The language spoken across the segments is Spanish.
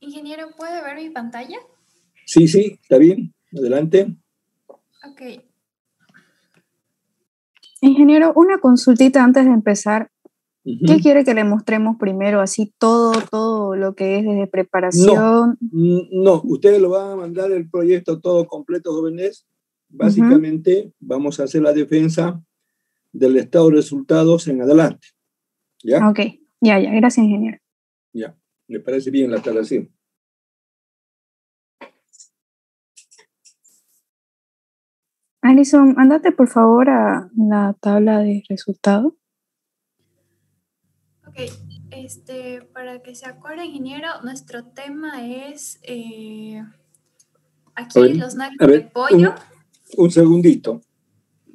Ingeniero, ¿puede ver mi pantalla? Sí, sí, está bien. Adelante. Ok. Ingeniero, una consultita antes de empezar. ¿Qué quiere que le mostremos primero? Así todo lo que es desde preparación. No, ustedes lo van a mandar el proyecto todo completo, jóvenes. Básicamente vamos a hacer la defensa del estado de resultados en adelante. ¿Ya? Ok, ya, gracias, ingeniero. Ya, me parece bien la aclaración. Alison, andate por favor a la tabla de resultados. Ok, para que se acuerde, ingeniero, nuestro tema es aquí los nuggets de pollo. Un segundito.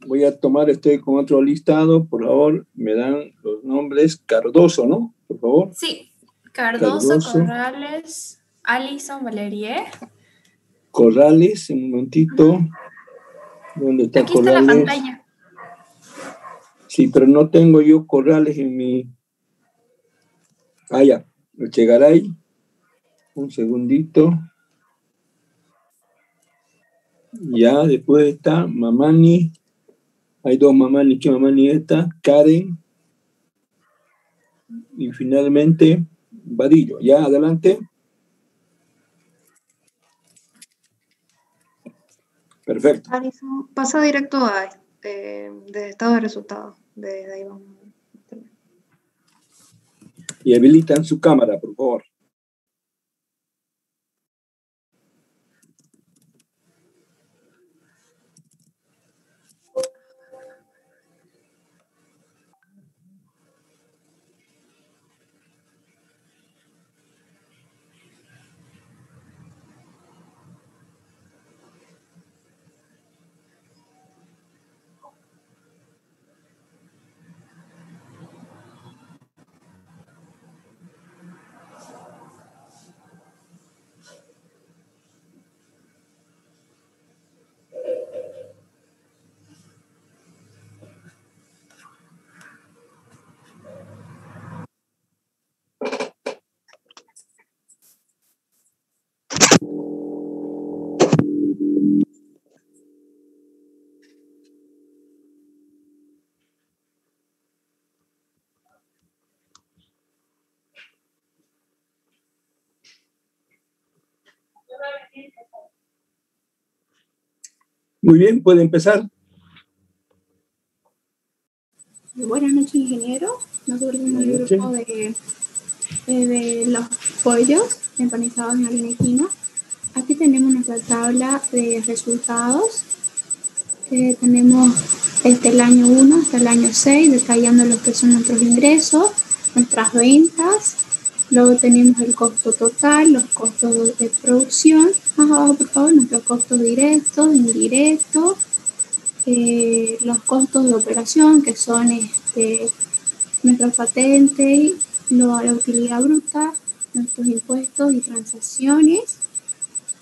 Voy a tomar, estoy con otro listado, por favor, me dan los nombres. Cardoso, ¿no? Por favor. Sí, Cardoso. Corrales, Alison, Valerie. Corrales, un momentito. ¿Dónde está aquí Corrales? Está la pantalla. Sí, pero no tengo yo Corrales en mi... Ah, ya, Echegaray. Un segundito. Ya, después está Mamani. Hay dos Mamani. ¿Qué Mamani está? Karen. Y finalmente, Vadillo. Ya, adelante. Perfecto. Alison, pasa directo a de estado de resultados. De ahí vamos. Y habilitan su cámara, por favor. Muy bien, puede empezar. Buenas noches, ingeniero. Nosotros somos el grupo de los pollos empanizados en harina fina. Aquí tenemos nuestra tabla de resultados. Tenemos desde el año 1 hasta el año 6, detallando lo que son nuestros ingresos, nuestras ventas. Luego tenemos el costo total, los costos de producción. Más abajo, por favor, nuestros costos directos, indirectos. Los costos de operación, que son nuestras patentes, la utilidad bruta, nuestros impuestos y transacciones,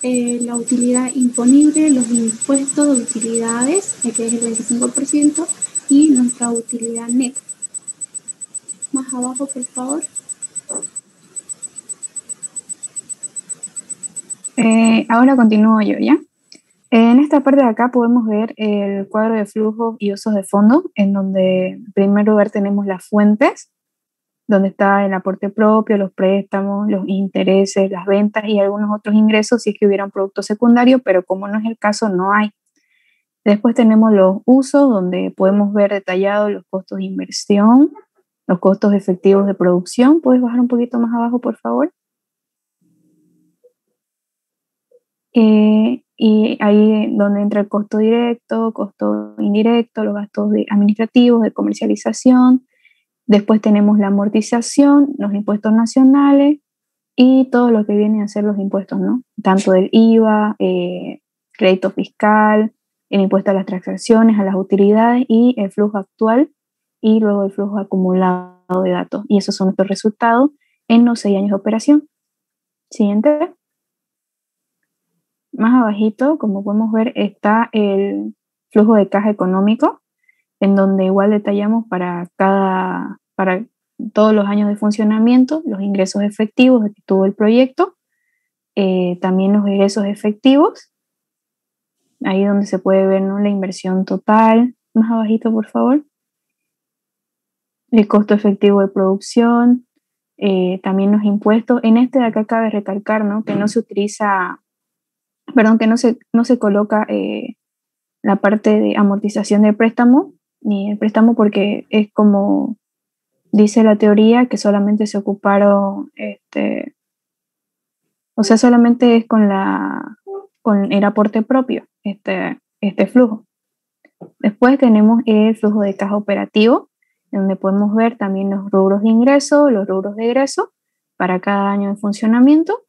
la utilidad imponible, los impuestos de utilidades, que es el 25%, y nuestra utilidad neta. Más abajo, por favor. Ahora continúo yo, ¿ya? En esta parte de acá podemos ver el cuadro de flujos y usos de fondo, en donde en primer lugar tenemos las fuentes, donde está el aporte propio, los préstamos, los intereses, las ventas y algunos otros ingresos si es que hubiera un producto secundario, pero como no es el caso, no hay. Después tenemos los usos, donde podemos ver detallados los costos de inversión, los costos efectivos de producción. ¿Puedes bajar un poquito más abajo, por favor? Y ahí donde entra el costo directo, costo indirecto, los gastos administrativos, de comercialización. Después tenemos la amortización, los impuestos nacionales y todo lo que viene a ser los impuestos, ¿no? Tanto del IVA, crédito fiscal, el impuesto a las transacciones, a las utilidades y el flujo actual y luego el flujo acumulado de datos. Y esos son nuestros resultados en los 6 años de operación. Siguiente. Más abajito, como podemos ver, está el flujo de caja económico, en donde igual detallamos para todos los años de funcionamiento, los ingresos efectivos que tuvo el proyecto, también los egresos efectivos, ahí donde se puede ver, ¿no?, la inversión total, más abajito por favor, el costo efectivo de producción, también los impuestos. En este de acá cabe recalcar, ¿no?, que no se utiliza, perdón, que no se coloca la parte de amortización del préstamo, ni el préstamo, porque es como dice la teoría, que solamente se ocuparon, o sea, solamente es con el aporte propio, este flujo. Después tenemos el flujo de caja operativo, donde podemos ver también los rubros de ingreso, los rubros de egreso para cada año de funcionamiento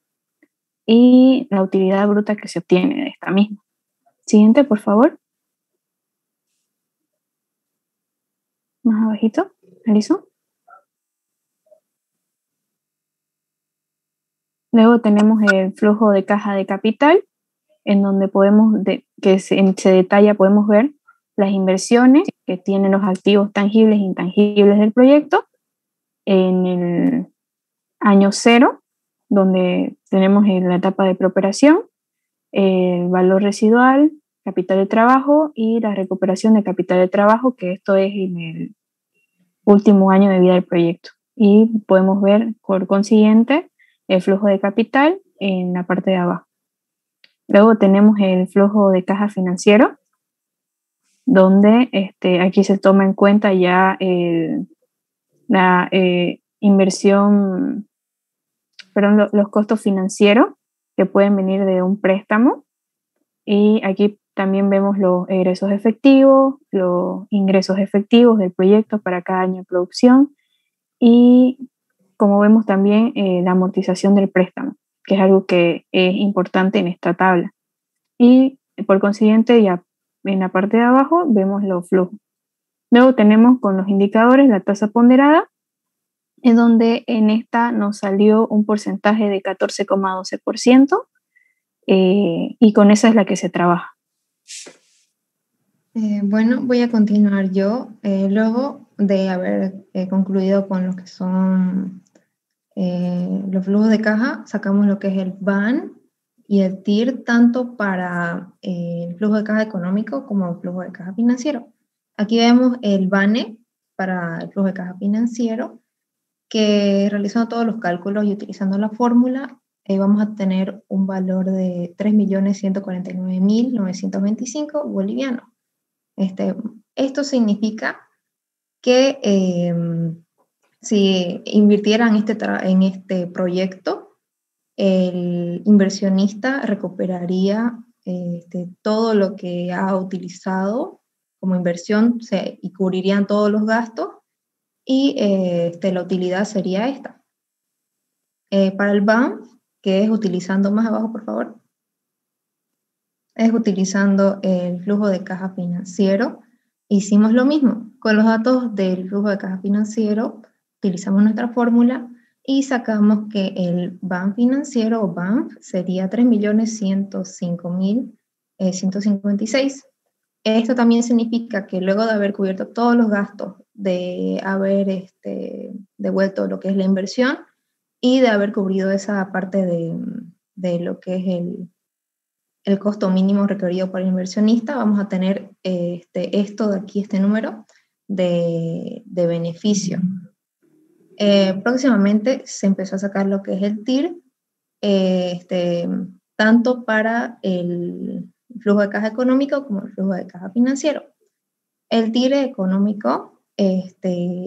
y la utilidad bruta que se obtiene de esta misma. Siguiente, por favor. Más abajito, Alison. Luego tenemos el flujo de caja de capital, en donde se detalla, podemos ver las inversiones que tienen los activos tangibles e intangibles del proyecto en el año 0, donde tenemos en la etapa de preoperación, el valor residual, capital de trabajo y la recuperación de capital de trabajo, que esto es en el último año de vida del proyecto. Y podemos ver, por consiguiente, el flujo de capital en la parte de abajo. Luego tenemos el flujo de caja financiero, donde aquí se toma en cuenta ya la inversión, perdón, los costos financieros que pueden venir de un préstamo. Y aquí también vemos los egresos efectivos, los ingresos efectivos del proyecto para cada año de producción y, como vemos también, la amortización del préstamo, que es algo que es importante en esta tabla. Y por consiguiente, ya en la parte de abajo vemos los flujos. Luego tenemos con los indicadores la tasa ponderada, en donde en esta nos salió un porcentaje de 14,12%, y con esa es la que se trabaja. Bueno, voy a continuar yo. Luego de haber concluido con lo que son los flujos de caja, sacamos lo que es el BAN y el TIR, tanto para el flujo de caja económico como el flujo de caja financiero. Aquí vemos el BANE para el flujo de caja financiero, que realizando todos los cálculos y utilizando la fórmula, vamos a tener un valor de 3.149.925 bolivianos. Esto significa que si invirtieran en este proyecto, el inversionista recuperaría todo lo que ha utilizado como inversión y cubrirían todos los gastos y la utilidad sería esta. Para el BAM, que es utilizando más abajo, por favor, es utilizando el flujo de caja financiero. Hicimos lo mismo. Con los datos del flujo de caja financiero, utilizamos nuestra fórmula y sacamos que el BAM financiero o BAMF sería 3.105.156. Esto también significa que luego de haber cubierto todos los gastos, de haber devuelto lo que es la inversión y de haber cubrido esa parte de lo que es el costo mínimo requerido por el inversionista, vamos a tener esto de aquí, este número de beneficio. Próximamente se empezó a sacar lo que es el TIR, tanto para el flujo de caja económico como el flujo de caja financiero. El TIR económico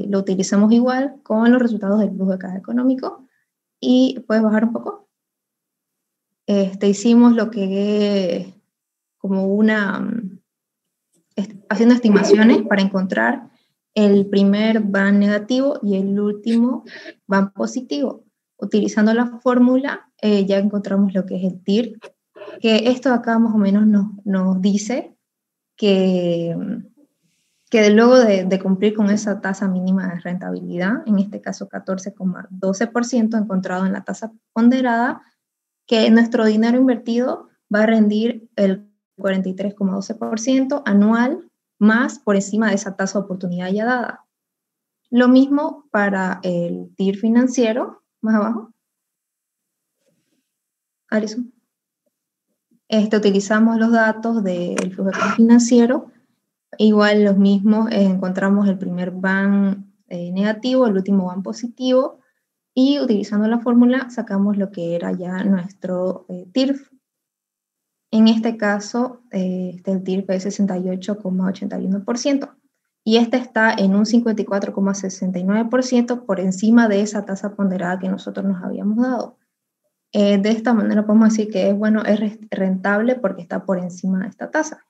lo utilizamos igual con los resultados del flujo de caja económico. Y puedes bajar un poco. Hicimos lo que como haciendo estimaciones para encontrar el primer BAN negativo y el último BAN positivo. Utilizando la fórmula ya encontramos lo que es el TIR, que esto acá más o menos nos dice que luego de cumplir con esa tasa mínima de rentabilidad, en este caso 14,12% encontrado en la tasa ponderada, que nuestro dinero invertido va a rendir el 43,12% anual, más por encima de esa tasa de oportunidad ya dada. Lo mismo para el TIR financiero, más abajo. Alison. Utilizamos los datos del flujo financiero, igual los mismos, encontramos el primer van negativo, el último van positivo, y utilizando la fórmula sacamos lo que era ya nuestro TIRF. En este caso, el TIRF es 68,81%, y está en un 54,69% por encima de esa tasa ponderada que nosotros nos habíamos dado. De esta manera podemos decir que es rentable porque está por encima de esta tasa.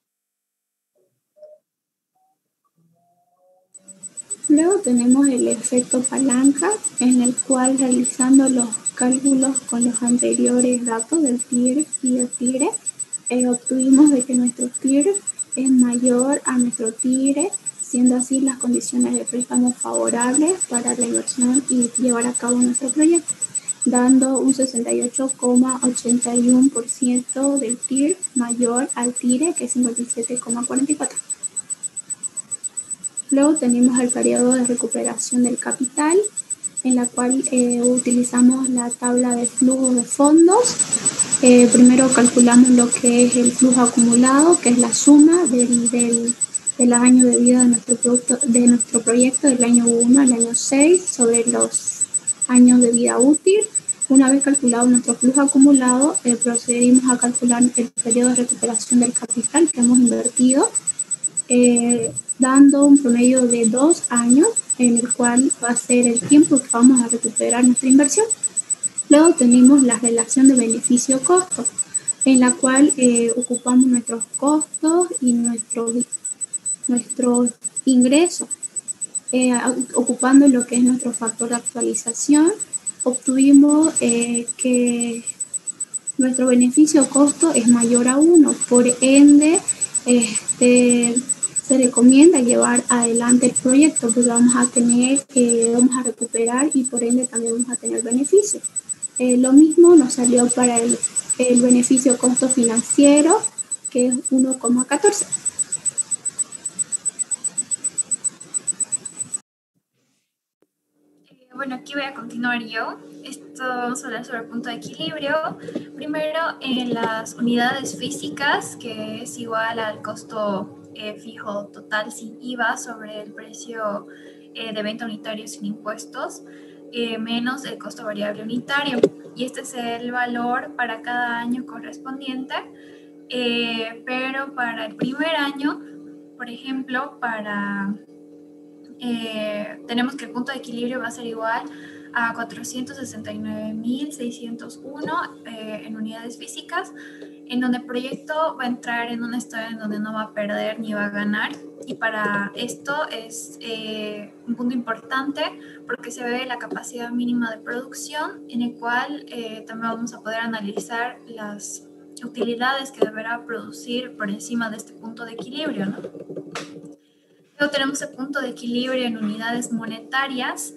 Luego tenemos el efecto palanca, en el cual realizando los cálculos con los anteriores datos del TIR y del TIRE, obtuvimos de que nuestro TIR es mayor a nuestro TIRE, siendo así las condiciones de préstamo favorables para la inversión y llevar a cabo nuestro proyecto, dando un 68,81% del TIR mayor al TIRE, que es 57,44%. Luego tenemos el periodo de recuperación del capital, en la cual utilizamos la tabla de flujo de fondos. Primero calculamos lo que es el flujo acumulado, que es la suma del año de vida de nuestro proyecto, del año 1 al año 6, sobre los años de vida útil. Una vez calculado nuestro flujo acumulado, procedimos a calcular el periodo de recuperación del capital que hemos invertido, dando un promedio de 2 años, en el cual va a ser el tiempo que vamos a recuperar nuestra inversión. Luego tenemos la relación de beneficio-costo, en la cual ocupamos nuestros costos y nuestros ingresos. Ocupando lo que es nuestro factor de actualización, obtuvimos que nuestro beneficio-costo es mayor a 1, por ende, se recomienda llevar adelante el proyecto, porque vamos a recuperar y por ende también vamos a tener beneficios. Lo mismo nos salió para el beneficio costo financiero, que es 1,14. Bueno, aquí voy a continuar yo. Vamos a hablar sobre el punto de equilibrio. Primero, en las unidades físicas, que es igual al costo fijo total sin IVA sobre el precio de venta unitario sin impuestos, menos el costo variable unitario. Y este es el valor para cada año correspondiente, pero para el primer año, por ejemplo, tenemos que el punto de equilibrio va a ser igual a 469.601 en unidades físicas, en donde el proyecto va a entrar en un estado en donde no va a perder ni va a ganar. Y para esto es un punto importante porque se ve la capacidad mínima de producción, en el cual también vamos a poder analizar las utilidades que deberá producir por encima de este punto de equilibrio, ¿no? Luego tenemos el punto de equilibrio en unidades monetarias,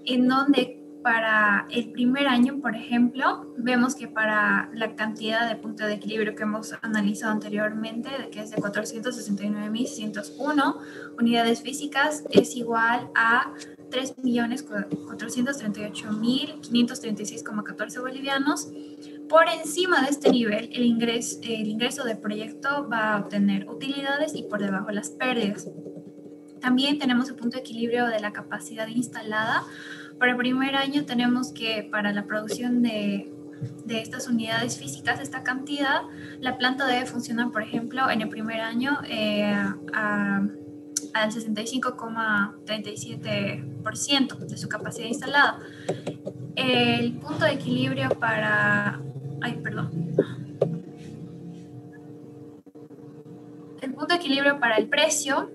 en donde para el primer año, por ejemplo, vemos que para la cantidad de punto de equilibrio que hemos analizado anteriormente, que es de 469.601 unidades físicas, es igual a 3.438.536,14 bolivianos. Por encima de este nivel, el ingreso del proyecto va a obtener utilidades y por debajo las pérdidas. También tenemos el punto de equilibrio de la capacidad instalada. Para el primer año tenemos que para la producción de estas unidades físicas, esta cantidad, la planta debe funcionar, por ejemplo, en el primer año al 65,37% de su capacidad instalada. El punto de equilibrio para... El punto de equilibrio para el precio,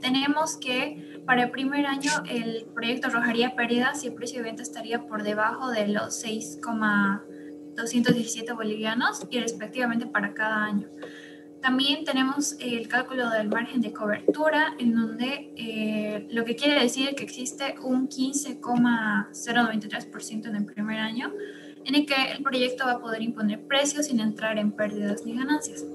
tenemos que para el primer año el proyecto arrojaría pérdidas y el precio de venta estaría por debajo de los 6,217 bolivianos y respectivamente para cada año. También tenemos el cálculo del margen de cobertura, en donde lo que quiere decir que existe un 15,093% en el primer año, en el que el proyecto va a poder imponer precios sin entrar en pérdidas ni ganancias.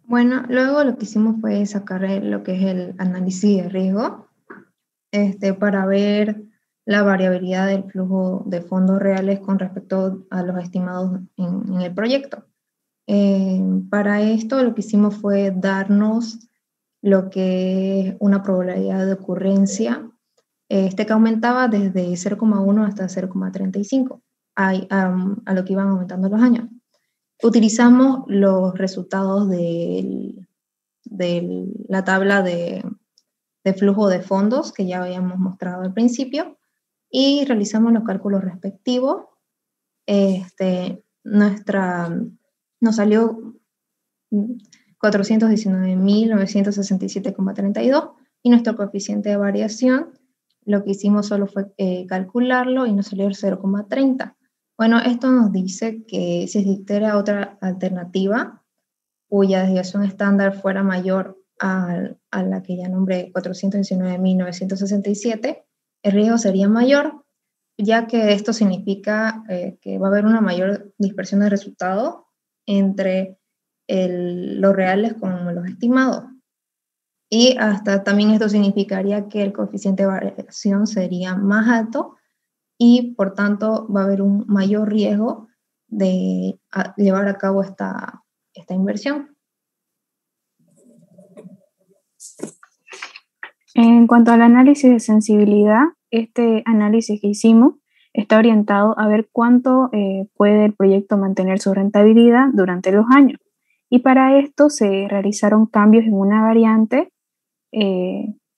Bueno, luego lo que hicimos fue sacar lo que es el análisis de riesgo, para ver la variabilidad del flujo de fondos reales con respecto a los estimados en el proyecto. Para esto lo que hicimos fue darnos lo que es una probabilidad de ocurrencia, que aumentaba desde 0,1 hasta 0,35 a lo que iban aumentando los años. Utilizamos los resultados de la tabla de flujo de fondos que ya habíamos mostrado al principio y realizamos los cálculos respectivos. Nos salió 419.967,32 y nuestro coeficiente de variación, lo que hicimos solo fue calcularlo y nos salió el 0,30. Bueno, esto nos dice que si existiera otra alternativa cuya desviación estándar fuera mayor a la que ya nombré, 419.967, el riesgo sería mayor, ya que esto significa que va a haber una mayor dispersión de resultados entre los reales con los estimados. Y hasta también esto significaría que el coeficiente de variación sería más alto y por tanto va a haber un mayor riesgo de llevar a cabo esta inversión. En cuanto al análisis de sensibilidad, este análisis que hicimos está orientado a ver cuánto puede el proyecto mantener su rentabilidad durante los años. Y para esto se realizaron cambios en una variante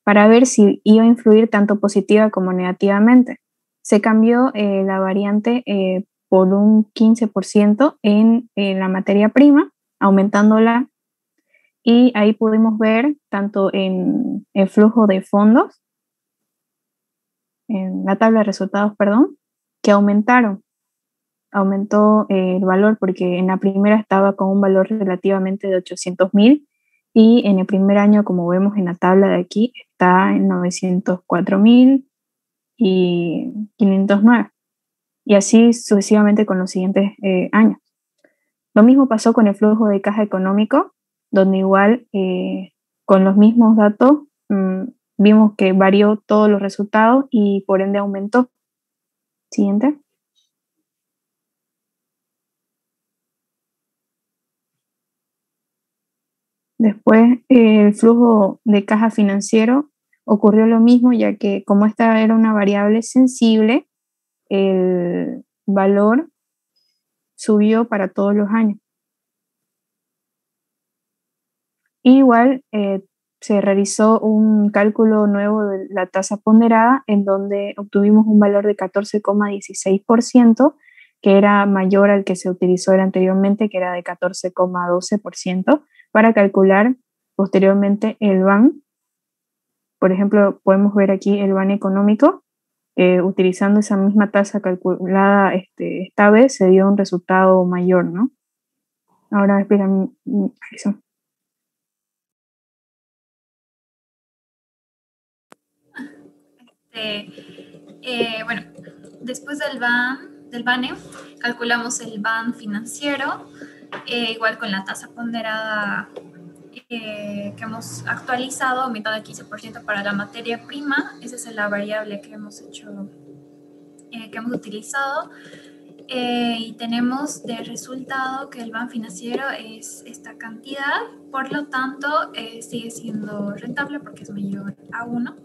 para ver si iba a influir tanto positiva como negativamente. Se cambió la variante por un 15% en la materia prima, aumentándola, y ahí pudimos ver tanto en el flujo de fondos, en la tabla de resultados, perdón, que aumentó el valor porque en la primera estaba con un valor relativamente de 800.000 y en el primer año, como vemos en la tabla de aquí, está en 904.000 y 509, y así sucesivamente con los siguientes años. Lo mismo pasó con el flujo de caja económico, donde igual con los mismos datos vimos que varió todos los resultados y por ende aumentó. Siguiente. Después, el flujo de caja financiero ocurrió lo mismo, ya que como esta era una variable sensible, el valor subió para todos los años. Igual se realizó un cálculo nuevo de la tasa ponderada, en donde obtuvimos un valor de 14,16%, que era mayor al que se utilizó anteriormente, que era de 14,12%, para calcular posteriormente el BAN. Por ejemplo, podemos ver aquí el BAN económico, utilizando esa misma tasa calculada esta vez se dio un resultado mayor, ¿no? Ahora explícame eso. Bueno, después del BANE, calculamos el BAN financiero, igual con la tasa ponderada que hemos actualizado, aumentado el 15% para la materia prima. Esa es la variable que hemos utilizado. Y tenemos de resultado que el BAN financiero es esta cantidad, por lo tanto sigue siendo rentable porque es mayor a 1.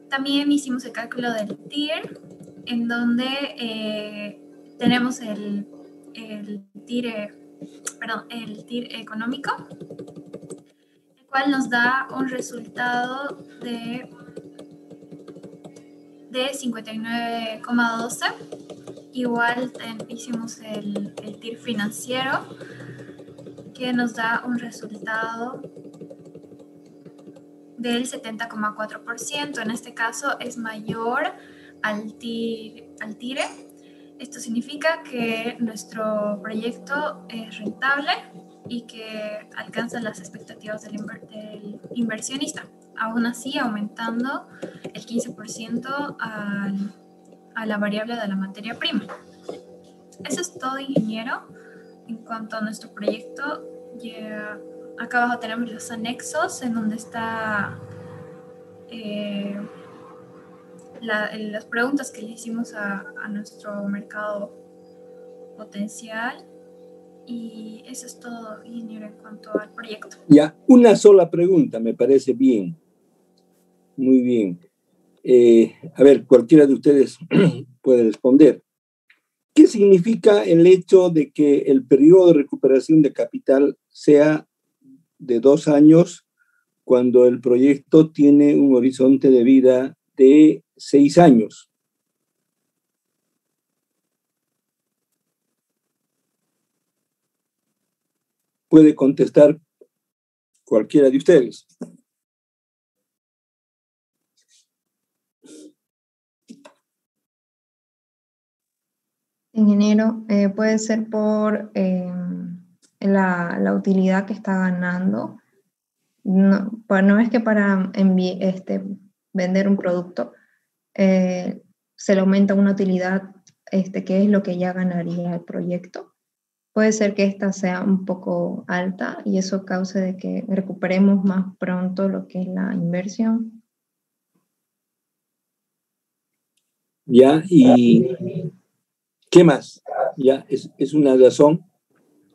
También hicimos el cálculo del TIR, en donde tenemos el TIR económico, el cual nos da un resultado de 59,12. Igual hicimos el TIR financiero, que nos da un resultado del 70,4%. En este caso es mayor al TIRE. Esto significa que nuestro proyecto es rentable y que alcanza las expectativas del inversionista. Aún así, aumentando el 15% a la variable de la materia prima. Eso es todo, ingeniero. En cuanto a nuestro proyecto, acá abajo tenemos los anexos en donde está las preguntas que le hicimos a nuestro mercado potencial. Y eso es todo, ingeniero, en cuanto al proyecto. Ya, una sola pregunta, me parece bien. Muy bien. A ver, cualquiera de ustedes puede responder. ¿Qué significa el hecho de que el periodo de recuperación de capital sea de 2 años cuando el proyecto tiene un horizonte de vida de 6 años? Puede contestar cualquiera de ustedes. Ingeniero, puede ser por la utilidad que está ganando. No, pues no es que para vender un producto se le aumenta una utilidad que es lo que ya ganaría el proyecto. Puede ser que esta sea un poco alta y eso cause de que recuperemos más pronto lo que es la inversión. Ya, ¿y qué más? Ya, es una razón.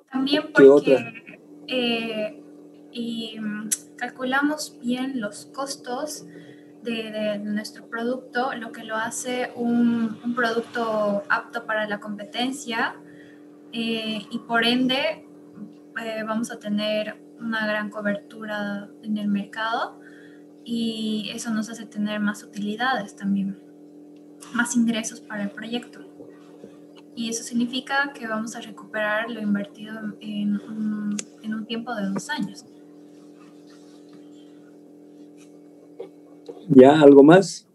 También ¿Qué otra? Calculamos bien los costos de nuestro producto, lo que lo hace un producto apto para la competencia, y por ende vamos a tener una gran cobertura en el mercado y eso nos hace tener más utilidades también, más ingresos para el proyecto. Y eso significa que vamos a recuperar lo invertido en un tiempo de 2 años. ¿Ya algo más?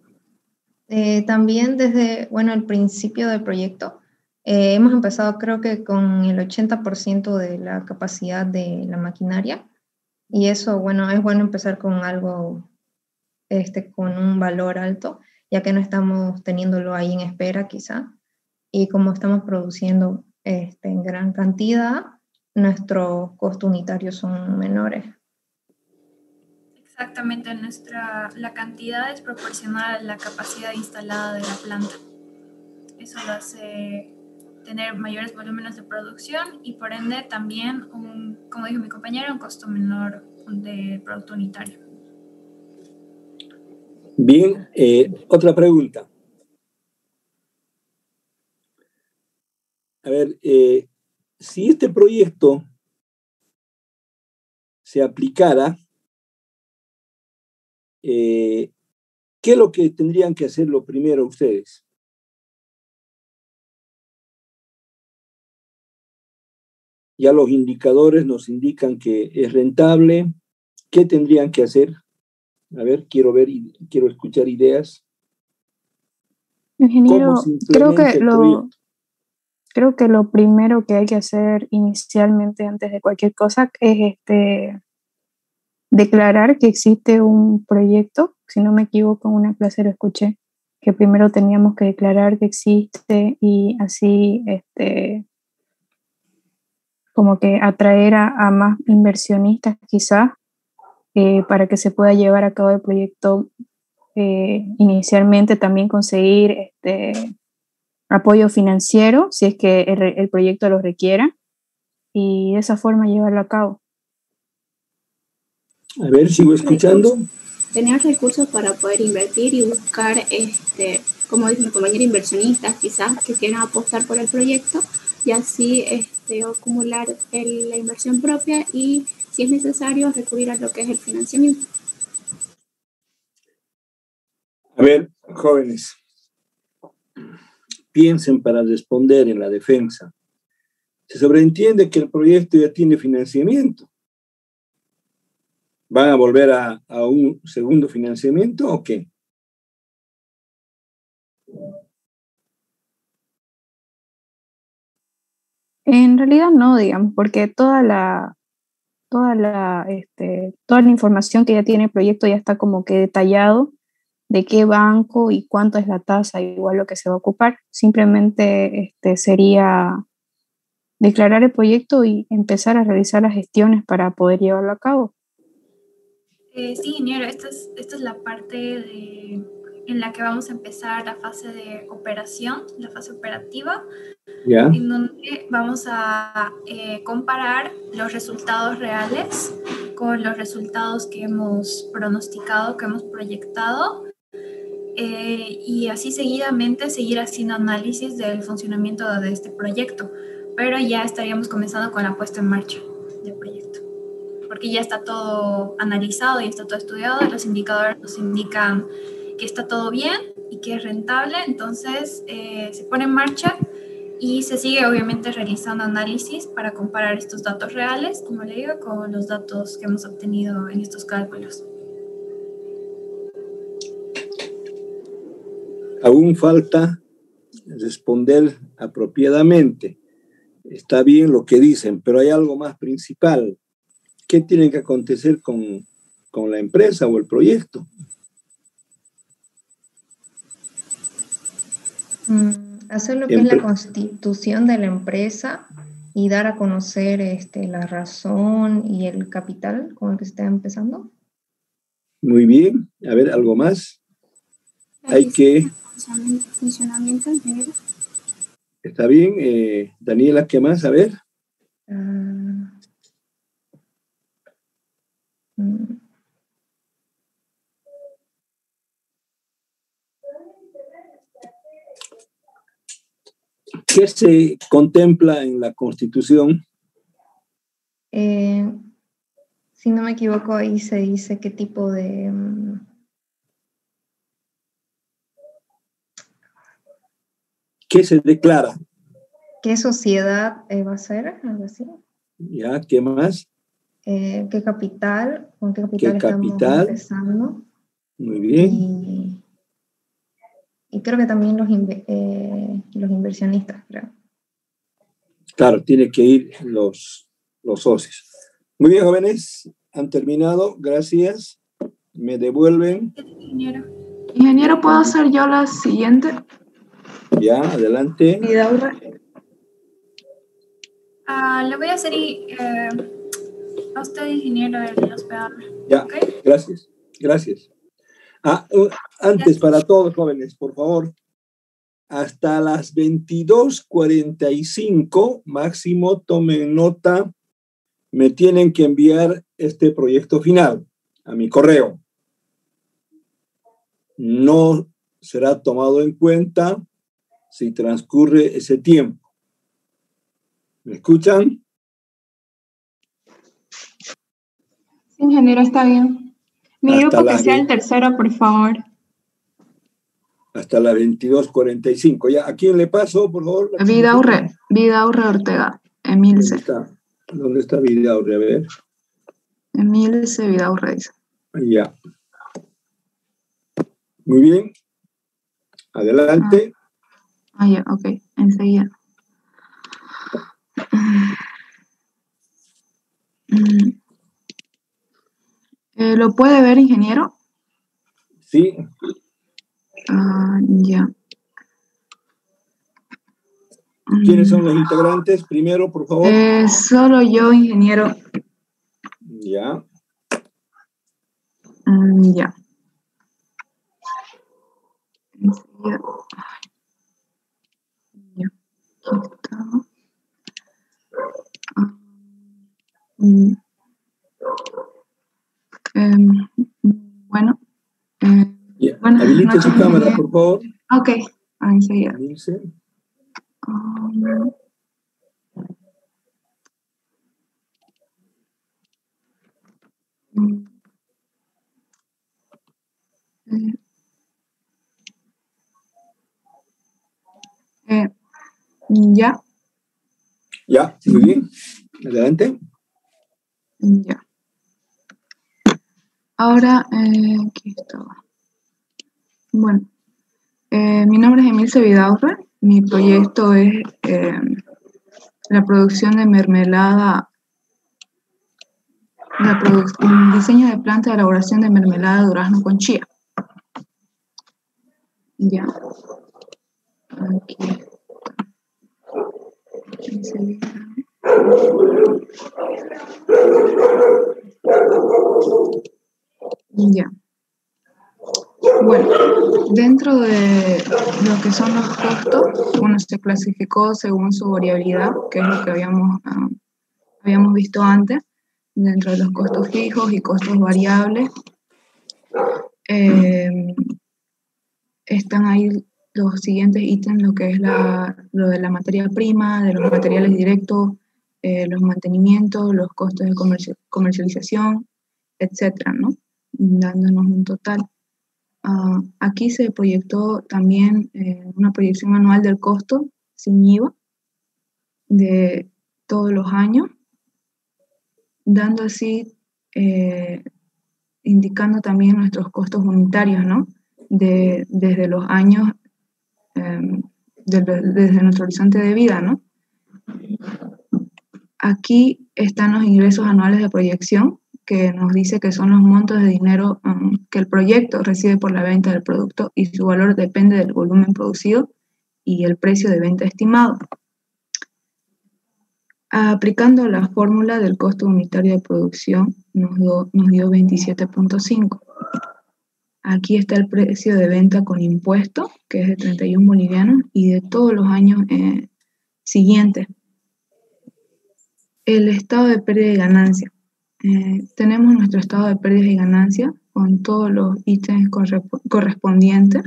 También desde, el principio del proyecto, hemos empezado creo que con el 80% de la capacidad de la maquinaria y eso, es bueno empezar con algo, con un valor alto, ya que no estamos teniéndolo ahí en espera quizá, y como estamos produciendo en gran cantidad, nuestros costos unitarios son menores. Exactamente, la cantidad es proporcional a la capacidad instalada de la planta. Eso lo hace tener mayores volúmenes de producción y por ende también, como dijo mi compañero, un costo menor de producto unitario. Bien, otra pregunta. A ver, si este proyecto se aplicara, ¿qué es lo que tendrían que hacer lo primero ustedes? Ya los indicadores nos indican que es rentable. ¿Qué tendrían que hacer? A ver, quiero escuchar ideas. Ingeniero, creo que lo primero que hay que hacer inicialmente antes de cualquier cosa es declarar que existe un proyecto. Si no me equivoco, en una clase lo escuché, que primero teníamos que declarar que existe y así como que atraer a más inversionistas quizás para que se pueda llevar a cabo el proyecto. Inicialmente también conseguir apoyo financiero si es que el proyecto lo requiera y de esa forma llevarlo a cabo. A ver, sigo escuchando. Tener recursos para poder invertir y buscar, como dice mi compañero, inversionistas quizás que quieran apostar por el proyecto y así acumular la inversión propia y, si es necesario, recurrir a lo que es el financiamiento. A ver, jóvenes, piensen para responder en la defensa. Se sobreentiende que el proyecto ya tiene financiamiento. ¿Van a volver a un segundo financiamiento o qué? En realidad no, digamos, porque toda la información que ya tiene el proyecto ya está como que detallado de qué banco y cuánto es la tasa, igual lo que se va a ocupar. Simplemente sería declarar el proyecto y empezar a realizar las gestiones para poder llevarlo a cabo. Sí, ingeniero, esta es la parte en la que vamos a empezar la fase de operación, la fase operativa, ¿Ya? en donde vamos a comparar los resultados reales con los resultados que hemos pronosticado, que hemos proyectado, y así seguidamente seguir haciendo análisis del funcionamiento de este proyecto, pero ya estaríamos comenzando con la puesta en marcha del proyecto, porque ya está todo analizado, ya está todo estudiado, los indicadores nos indican que está todo bien y que es rentable, entonces se pone en marcha y se sigue obviamente realizando análisis para comparar estos datos reales, como le digo, con los datos que hemos obtenido en estos cálculos. Aún falta responder apropiadamente. Está bien lo que dicen, pero hay algo más principal. ¿Qué tiene que acontecer con la empresa o el proyecto? Hacer lo que es la constitución de la empresa y dar a conocer la razón y el capital con el que se está empezando. Muy bien. A ver, ¿algo más? Hay que... Funcionamiento en general. Está bien. Daniela, ¿qué más? A ver. ¿Qué se contempla en la Constitución? Si no me equivoco, ahí se dice qué tipo de... ¿Qué se declara? ¿Qué sociedad va a ser? Algo así. ¿Ya? ¿Qué más? ¿Qué capital? ¿Con qué capital estamos empezando? Muy bien. Y creo que también los inversionistas, creo. Claro, tiene que ir los socios. Muy bien, jóvenes, han terminado. Gracias. Me devuelven. Ingeniero, ¿puedo hacer yo la siguiente? Ya, adelante. Vidaurre. Le voy a hacer a usted, ingeniero, el hospedador. Ya, ¿Okay? Gracias. Gracias. Antes, para todos, jóvenes, por favor, hasta las 22:45, máximo, tomen nota, me tienen que enviar este proyecto final a mi correo. No será tomado en cuenta si transcurre ese tiempo. ¿Me escuchan? Ingeniero, está bien. Mi grupo que sea el tercero, por favor. Hasta las 22:45. Ya, ¿a quién le paso, por favor? Vidaurre Ortega, Emilce. ¿Dónde está Vidaurre? A ver. Emilce Vidaurre dice. Ya. Muy bien. Adelante. Ya, ok. Enseguida. ¿Lo puede ver, ingeniero? Sí. Ya. ¿Quiénes son los integrantes? Primero, por favor. Solo yo, ingeniero. Ya. Ya. Enseguida. Ya. Aquí está. Bueno. Bueno, habilite su cámara, por favor. Ok, enseguida. Ya. Ya, muy bien. Adelante. Ya. Ahora, aquí estaba. Bueno, mi nombre es Emilce Vidaurre. Mi proyecto es la producción de mermelada, diseño de planta de elaboración de mermelada de durazno con chía. Ya. Aquí. Ya. Bueno, dentro de lo que son los costos, bueno, se clasificó según su variabilidad, que es lo que habíamos visto antes, dentro de los costos fijos y costos variables. Están ahí los siguientes ítems, lo que es lo de la materia prima, de los materiales directos, los mantenimientos, los costos de comercialización, etcétera, ¿no? Dándonos un total. Aquí se proyectó también una proyección anual del costo sin IVA de todos los años, dando así, indicando también nuestros costos unitarios, ¿no? Desde los años, desde nuestro horizonte de vida, ¿no? Aquí están los ingresos anuales de proyección, que nos dice que son los montos de dinero que el proyecto recibe por la venta del producto y su valor depende del volumen producido y el precio de venta estimado. Aplicando la fórmula del costo unitario de producción nos dio 27.5. Aquí está el precio de venta con impuesto, que es de 31 bolivianos, y de todos los años siguientes. El estado de pérdida y ganancia. Tenemos nuestro estado de pérdidas y ganancias con todos los ítems correspondientes,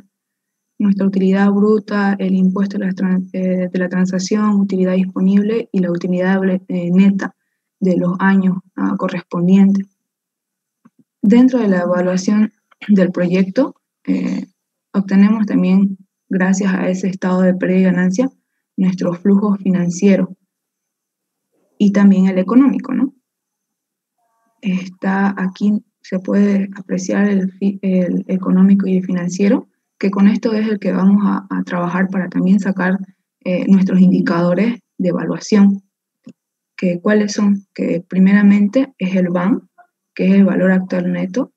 nuestra utilidad bruta, el impuesto de la transacción, utilidad disponible y la utilidad neta de los años correspondientes. Dentro de la evaluación del proyecto, obtenemos también, gracias a ese estado de pérdida y ganancia, nuestros flujos financieros y también el económico, ¿no? Aquí se puede apreciar el económico y el financiero, que con esto es el que vamos a trabajar para también sacar nuestros indicadores de evaluación. ¿Cuáles son? Que primeramente es el VAN, que es el valor actual neto,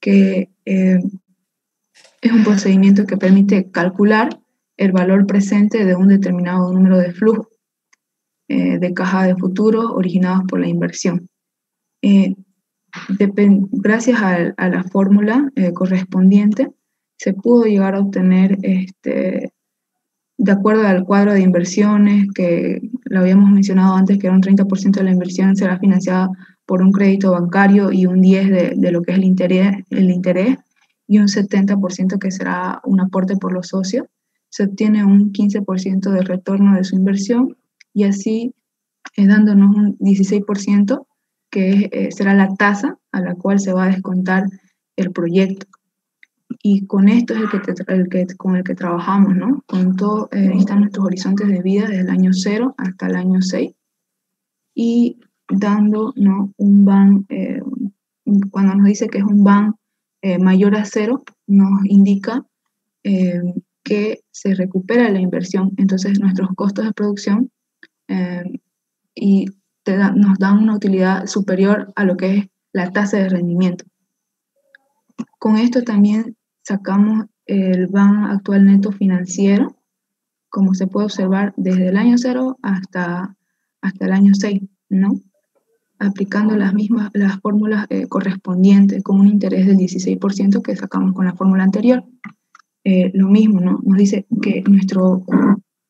que es un procedimiento que permite calcular el valor presente de un determinado número de flujos de caja de futuro originados por la inversión. Gracias a la fórmula correspondiente, se pudo llegar a obtener, de acuerdo al cuadro de inversiones, que lo habíamos mencionado antes, que era un 30% de la inversión será financiada por un crédito bancario y un 10% de lo que es el interés, y un 70% que será un aporte por los socios. Se obtiene un 15% de retorno de su inversión, y así dándonos un 16%, que será la tasa a la cual se va a descontar el proyecto. Y con esto es con el que trabajamos, ¿no? Con todo, están nuestros horizontes de vida desde el año 0 hasta el año 6, y dando, ¿no?, un BAN, cuando nos dice que es un BAN mayor a 0, nos indica que se recupera la inversión. Entonces nuestros costos de producción nos dan una utilidad superior a lo que es la tasa de rendimiento. Con esto también sacamos el BAN actual neto financiero, como se puede observar desde el año 0 hasta el año 6, ¿no? Aplicando las fórmulas correspondientes, con un interés del 16% que sacamos con la fórmula anterior. Lo mismo, ¿no? Nos dice que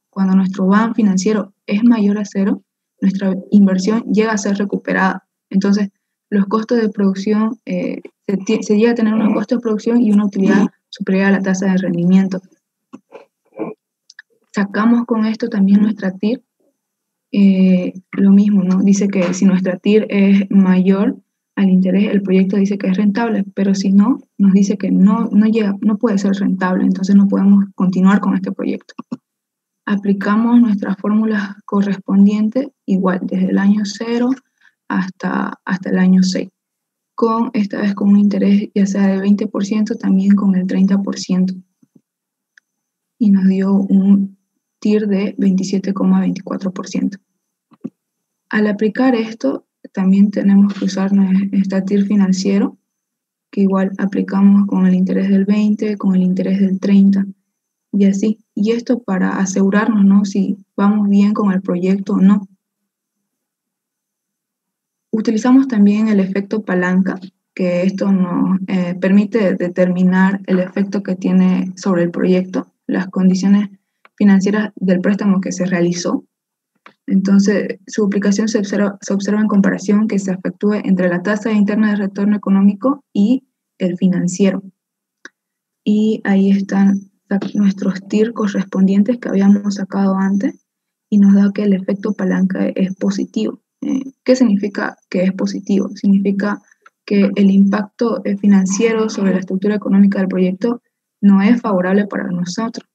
cuando nuestro BAN financiero es mayor a 0, nuestra inversión llega a ser recuperada. Entonces, los costos de producción, se llega a tener unos costos de producción y una utilidad superior a la tasa de rendimiento. Sacamos con esto también nuestra TIR. Lo mismo, ¿no? Dice que si nuestra TIR es mayor al interés, el proyecto dice que es rentable, pero si no, nos dice que no puede ser rentable, entonces no podemos continuar con este proyecto. Aplicamos nuestras fórmulas correspondientes, igual, desde el año 0 hasta el año 6, esta vez con un interés ya sea de 20%, también con el 30%. Y nos dio un TIR de 27,24%. Al aplicar esto, también tenemos que usar nuestra TIR financiero, que igual aplicamos con el interés del 20, con el interés del 30, y así. Y esto para asegurarnos, ¿no?, si vamos bien con el proyecto o no. Utilizamos también el efecto palanca, que esto nos permite determinar el efecto que tiene sobre el proyecto, las condiciones financieras del préstamo que se realizó. Entonces, su aplicación se observa en comparación que se efectúe entre la tasa interna de retorno económico y el financiero. Y ahí están nuestros TIR correspondientes que habíamos sacado antes y nos da que el efecto palanca es positivo. ¿Qué significa que es positivo? Significa que el impacto financiero sobre la estructura económica del proyecto no es favorable para nosotros.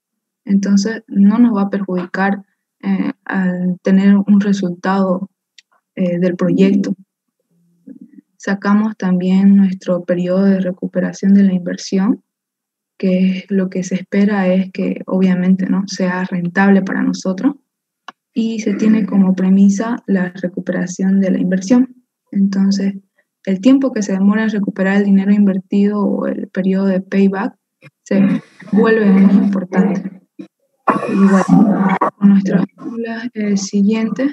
Entonces, no nos va a perjudicar al tener un resultado del proyecto. Sacamos también nuestro periodo de recuperación de la inversión, que lo que se espera es que obviamente no sea rentable para nosotros, y se tiene como premisa la recuperación de la inversión. Entonces, el tiempo que se demora en recuperar el dinero invertido o el periodo de payback se vuelve muy importante. Igual, con nuestras fórmulas siguientes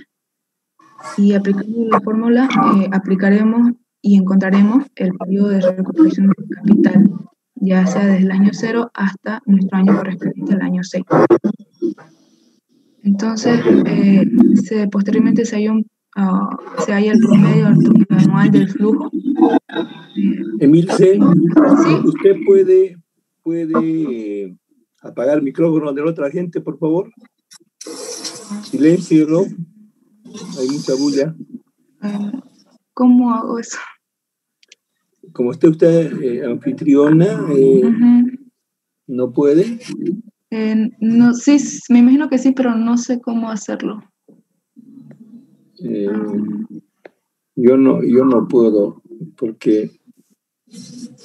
y aplicando la fórmula, aplicaremos y encontraremos el periodo de recuperación del capital, ya sea desde el año 0 hasta nuestro año correspondiente al año 6. Entonces, posteriormente se halla el promedio anual del flujo. Emilce, ¿Sí? ¿usted puede apagar el micrófono de la otra gente, por favor? Silencio, hay mucha bulla. ¿Cómo hago eso? Como usted anfitriona, ¿no puede? No, sí, me imagino que sí, pero no sé cómo hacerlo. Yo no puedo, porque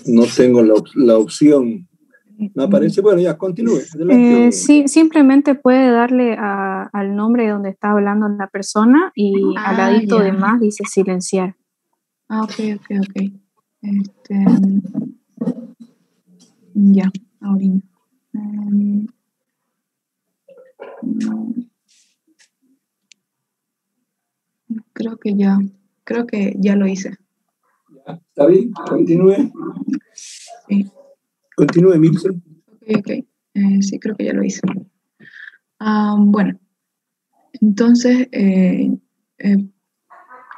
no tengo la opción. No aparece. Bueno, ya, continúe. Sí, simplemente puede darle al nombre donde está hablando la persona y al ladito de más dice silenciar. Ok. Ya, ahorita. Creo que ya lo hice. ¿Está bien? Continúe. Sí. Continúe, Milce. Ok. Sí, creo que ya lo hice. Bueno, entonces,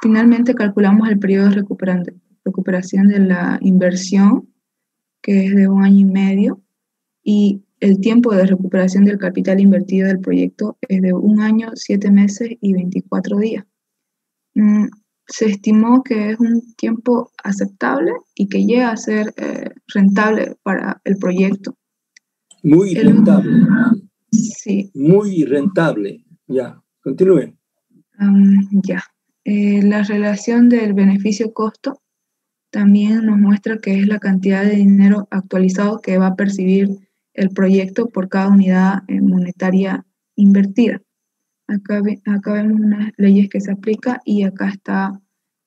finalmente calculamos el periodo de recuperación de la inversión, que es de 1 año y medio, y el tiempo de recuperación del capital invertido del proyecto es de 1 año, 7 meses y 24 días. Se estimó que es un tiempo aceptable y que llega a ser rentable para el proyecto. Muy rentable. Sí. Muy rentable. Ya, continúe. Ya. La relación del beneficio-costo también nos muestra que es la cantidad de dinero actualizado que va a percibir el proyecto por cada unidad monetaria invertida. Acá vemos unas leyes que se aplican y acá está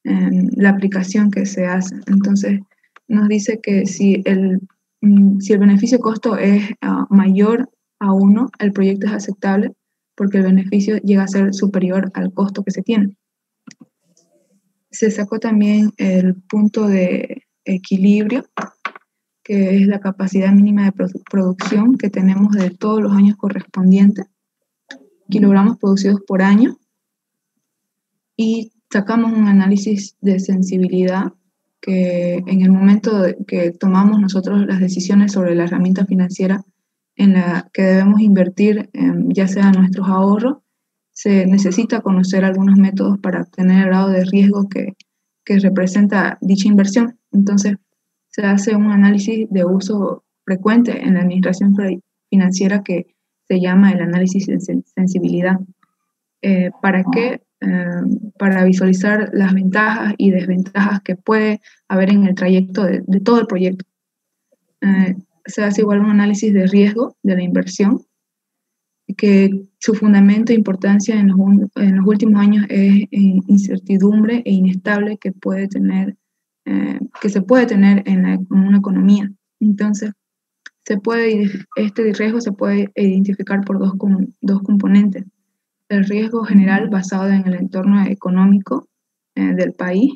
la aplicación que se hace. Entonces, nos dice que si el beneficio-costo es mayor a 1, el proyecto es aceptable porque el beneficio llega a ser superior al costo que se tiene. Se sacó también el punto de equilibrio, que es la capacidad mínima de producción que tenemos de todos los años correspondientes, kilogramos producidos por año, y sacamos un análisis de sensibilidad que en el momento que tomamos nosotros las decisiones sobre la herramienta financiera en la que debemos invertir, ya sea nuestros ahorros, se necesita conocer algunos métodos para obtener el grado de riesgo que representa dicha inversión. Entonces, se hace un análisis de uso frecuente en la administración financiera que se llama el análisis de sensibilidad. ¿Para qué? Para visualizar las ventajas y desventajas que puede haber en el trayecto de todo el proyecto. Se hace igual un análisis de riesgo de la inversión, que su fundamento e importancia en los últimos años es incertidumbre e inestable que se puede tener en una economía. Entonces, este riesgo se puede identificar por dos componentes. El riesgo general basado en el entorno económico del país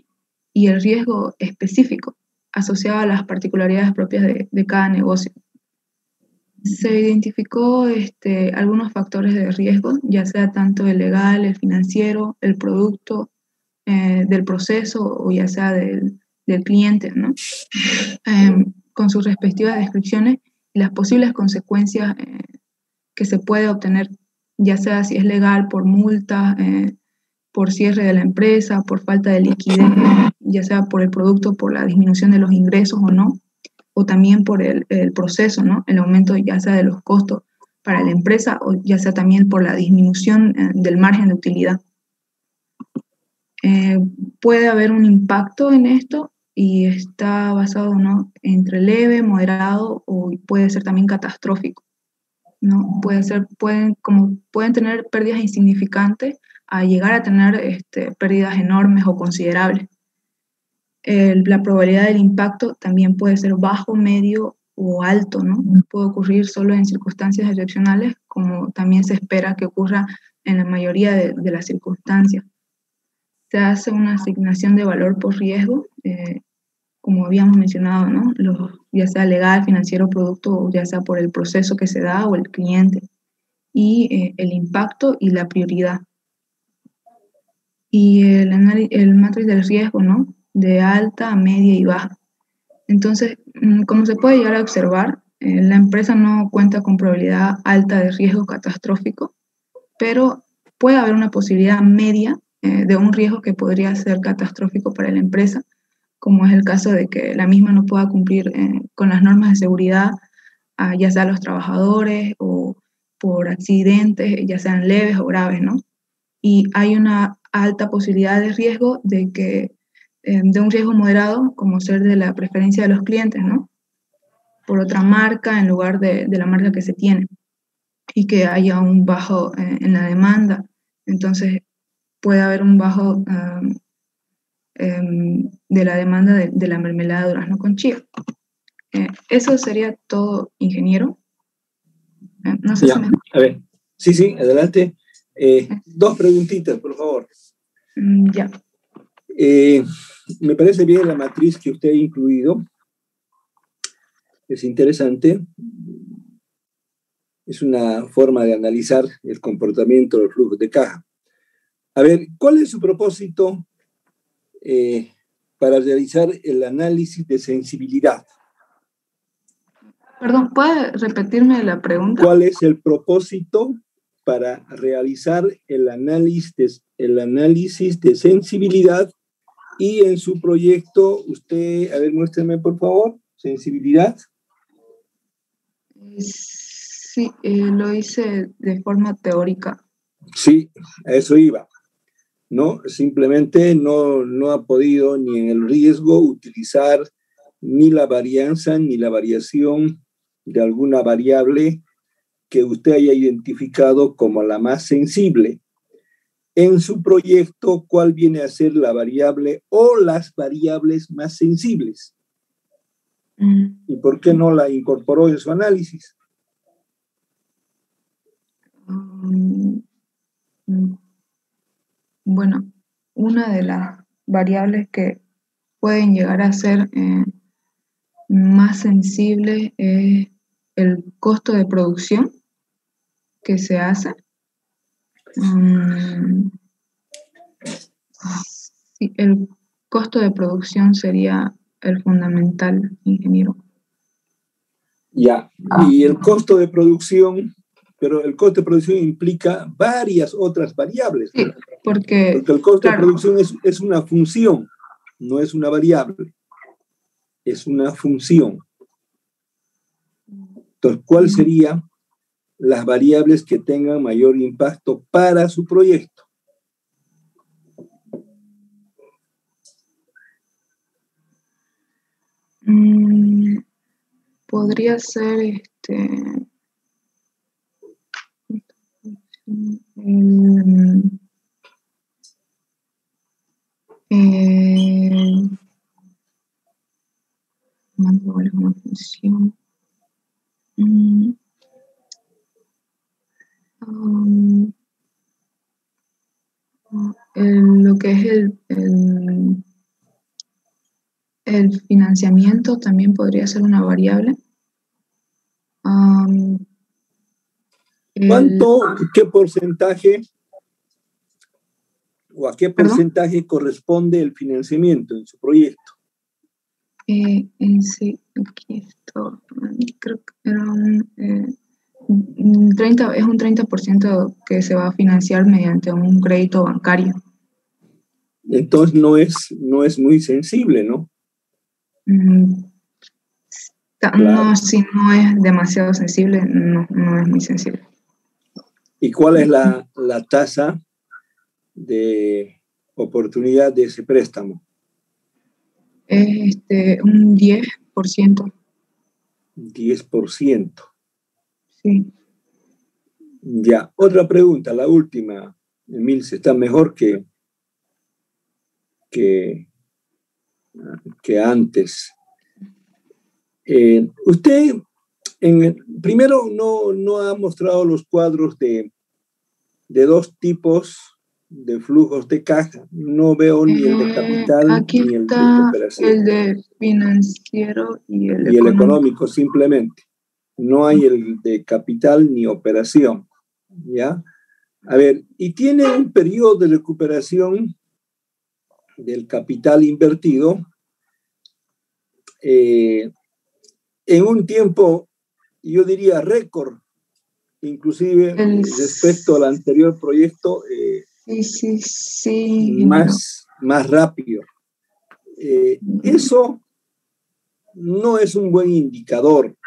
y el riesgo específico asociado a las particularidades propias de cada negocio. Se identificó algunos factores de riesgo, ya sea tanto el legal, el financiero, el producto, del proceso o ya sea del cliente, ¿no? Con sus respectivas descripciones y las posibles consecuencias que se puede obtener, ya sea si es legal por multa, por cierre de la empresa, por falta de liquidez, ya sea por el producto, por la disminución de los ingresos o no, o también por el proceso, ¿no? El aumento ya sea de los costos para la empresa o ya sea también por la disminución del margen de utilidad. Puede haber un impacto en esto y está basado, ¿no?, entre leve, moderado o puede ser también catastrófico, ¿no? Pueden tener pérdidas insignificantes a llegar a tener pérdidas enormes o considerables. La probabilidad del impacto también puede ser bajo, medio o alto, ¿no? Puede ocurrir solo en circunstancias excepcionales, como también se espera que ocurra en la mayoría de las circunstancias. Se hace una asignación de valor por riesgo, como habíamos mencionado, ¿no? Ya sea legal, financiero, producto, o ya sea por el proceso que se da o el cliente, y el impacto y la prioridad. Y el matriz del riesgo, ¿no? De alta, media y baja. Entonces, como se puede llegar a observar, la empresa no cuenta con probabilidad alta de riesgo catastrófico, pero puede haber una posibilidad media de un riesgo que podría ser catastrófico para la empresa, como es el caso de que la misma no pueda cumplir con las normas de seguridad, ya sea a los trabajadores o por accidentes, ya sean leves o graves, ¿no? Y hay una alta posibilidad de riesgo de un riesgo moderado, como ser de la preferencia de los clientes, ¿no? Por otra marca en lugar de la marca que se tiene, y que haya un bajo en la demanda. Entonces, puede haber un bajo de la demanda de la mermelada de durazno con chía. Eso sería todo, ingeniero. No sé ya, si me... A ver, sí, adelante. Dos preguntitas, por favor. Ya. Me parece bien la matriz que usted ha incluido. Es interesante. Es una forma de analizar el comportamiento de los flujos de caja. A ver, ¿cuál es su propósito para realizar el análisis de sensibilidad? Perdón, ¿puede repetirme la pregunta? ¿Cuál es el propósito para realizar el análisis de sensibilidad? Y en su proyecto, usted, a ver, muéstrame por favor, sensibilidad. Sí, lo hice de forma teórica. Sí, a eso iba, ¿no? Simplemente no ha podido ni en el riesgo utilizar ni la varianza ni la variación de alguna variable que usted haya identificado como la más sensible. En su proyecto, ¿cuál viene a ser la variable o las variables más sensibles? ¿Y por qué no la incorporó en su análisis? Bueno, una de las variables que pueden llegar a ser más sensibles es el costo de producción que se hace. Sí, el costo de producción sería el fundamental, ingeniero. Ya, y el costo de producción, pero el costo de producción implica varias otras variables. Sí, porque el costo de producción es una función, no es una variable, es una función. Entonces, ¿cuáles serían las variables que tengan mayor impacto para su proyecto? Podría ser una función. Lo que es el financiamiento también podría ser una variable. ¿Qué porcentaje o a qué porcentaje corresponde el financiamiento en su proyecto? Sí, aquí está, creo que era un 30% que se va a financiar mediante un crédito bancario. Entonces no es muy sensible, ¿no? Claro. No, si no es demasiado sensible, no es muy sensible. ¿Y cuál es la tasa de oportunidad de ese préstamo? Un 10%. 10%. Sí. Ya, otra pregunta, la última, Emilce, está mejor que antes. Usted, primero, no ha mostrado los cuadros de dos tipos de flujos de caja. No veo ni el de capital aquí ni el de está operación. El de financiero y el económico simplemente. No hay el de capital ni operación. ¿Ya? A ver, y tiene un periodo de recuperación del capital invertido en un tiempo, yo diría, récord, inclusive respecto al anterior proyecto, sí, más rápido. Eso no es un buen indicador.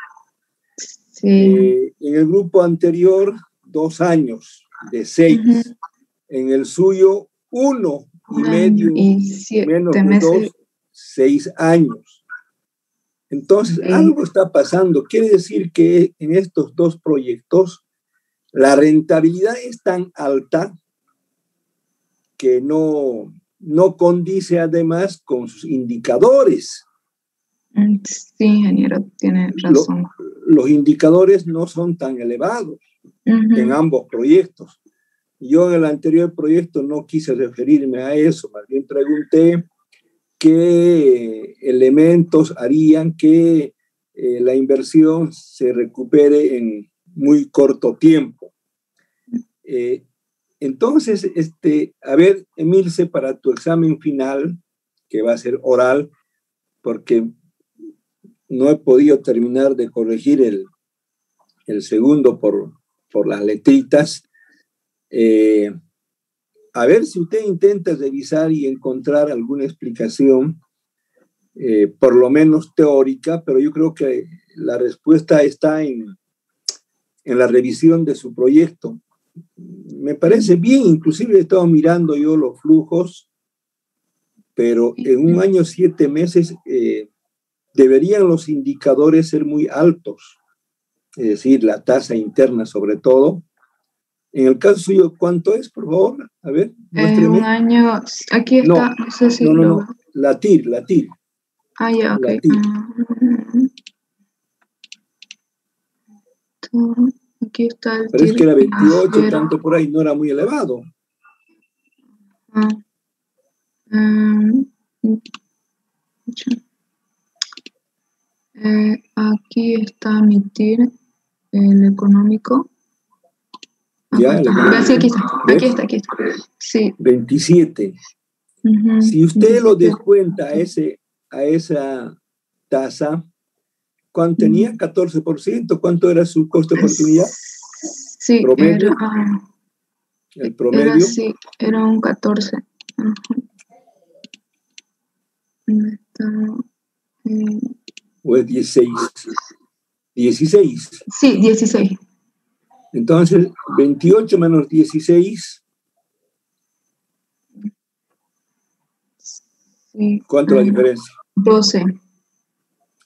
En el grupo anterior, 2 años de 6. En el suyo, 1,5 y menos de 2, 6 años. Entonces, algo está pasando. Quiere decir que en estos 2 proyectos, la rentabilidad es tan alta que no condice además con sus indicadores. Sí, ingeniero, tiene razón. Los indicadores no son tan elevados en ambos proyectos. Yo en el anterior proyecto no quise referirme a eso, más bien pregunté qué elementos harían que la inversión se recupere en muy corto tiempo. Entonces, a ver, Emilce, para tu examen final, que va a ser oral, porque no he podido terminar de corregir el segundo por las letritas. A ver si usted intenta revisar y encontrar alguna explicación, por lo menos teórica, pero yo creo que la respuesta está en la revisión de su proyecto. Me parece bien, inclusive he estado mirando yo los flujos, pero en un año 7 meses deberían los indicadores ser muy altos, es decir, la tasa interna sobre todo. En el caso suyo, ¿cuánto es, por favor? A ver, muéstreme. Un año, aquí está, no sé si no, la TIR. Ah, ya, ok. Aquí está el Pero es que era 28, tanto por ahí, no era muy elevado. Aquí está mi TIR, el económico. Ya, sí, aquí está. Sí. 27. Si usted lo descuenta a esa tasa, ¿cuánto tenía? 14%. ¿Cuánto era su costo de oportunidad? Sí, ¿Promedio? ¿El promedio? Era un 14. ¿O es 16? 16. Sí, 16. Entonces, 28 menos 16. Sí. ¿Cuánto es la diferencia? 12.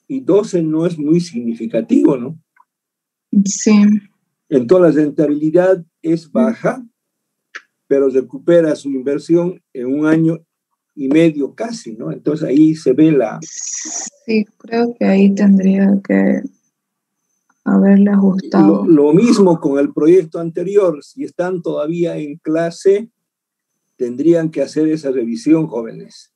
Y 12 no es muy significativo, ¿no? Sí. Entonces la rentabilidad es baja, pero recupera su inversión en 1 año y medio casi, ¿no? Entonces ahí se ve Sí, creo que ahí tendría que haberle ajustado. Lo mismo con el proyecto anterior. Si están todavía en clase, tendrían que hacer esa revisión, jóvenes.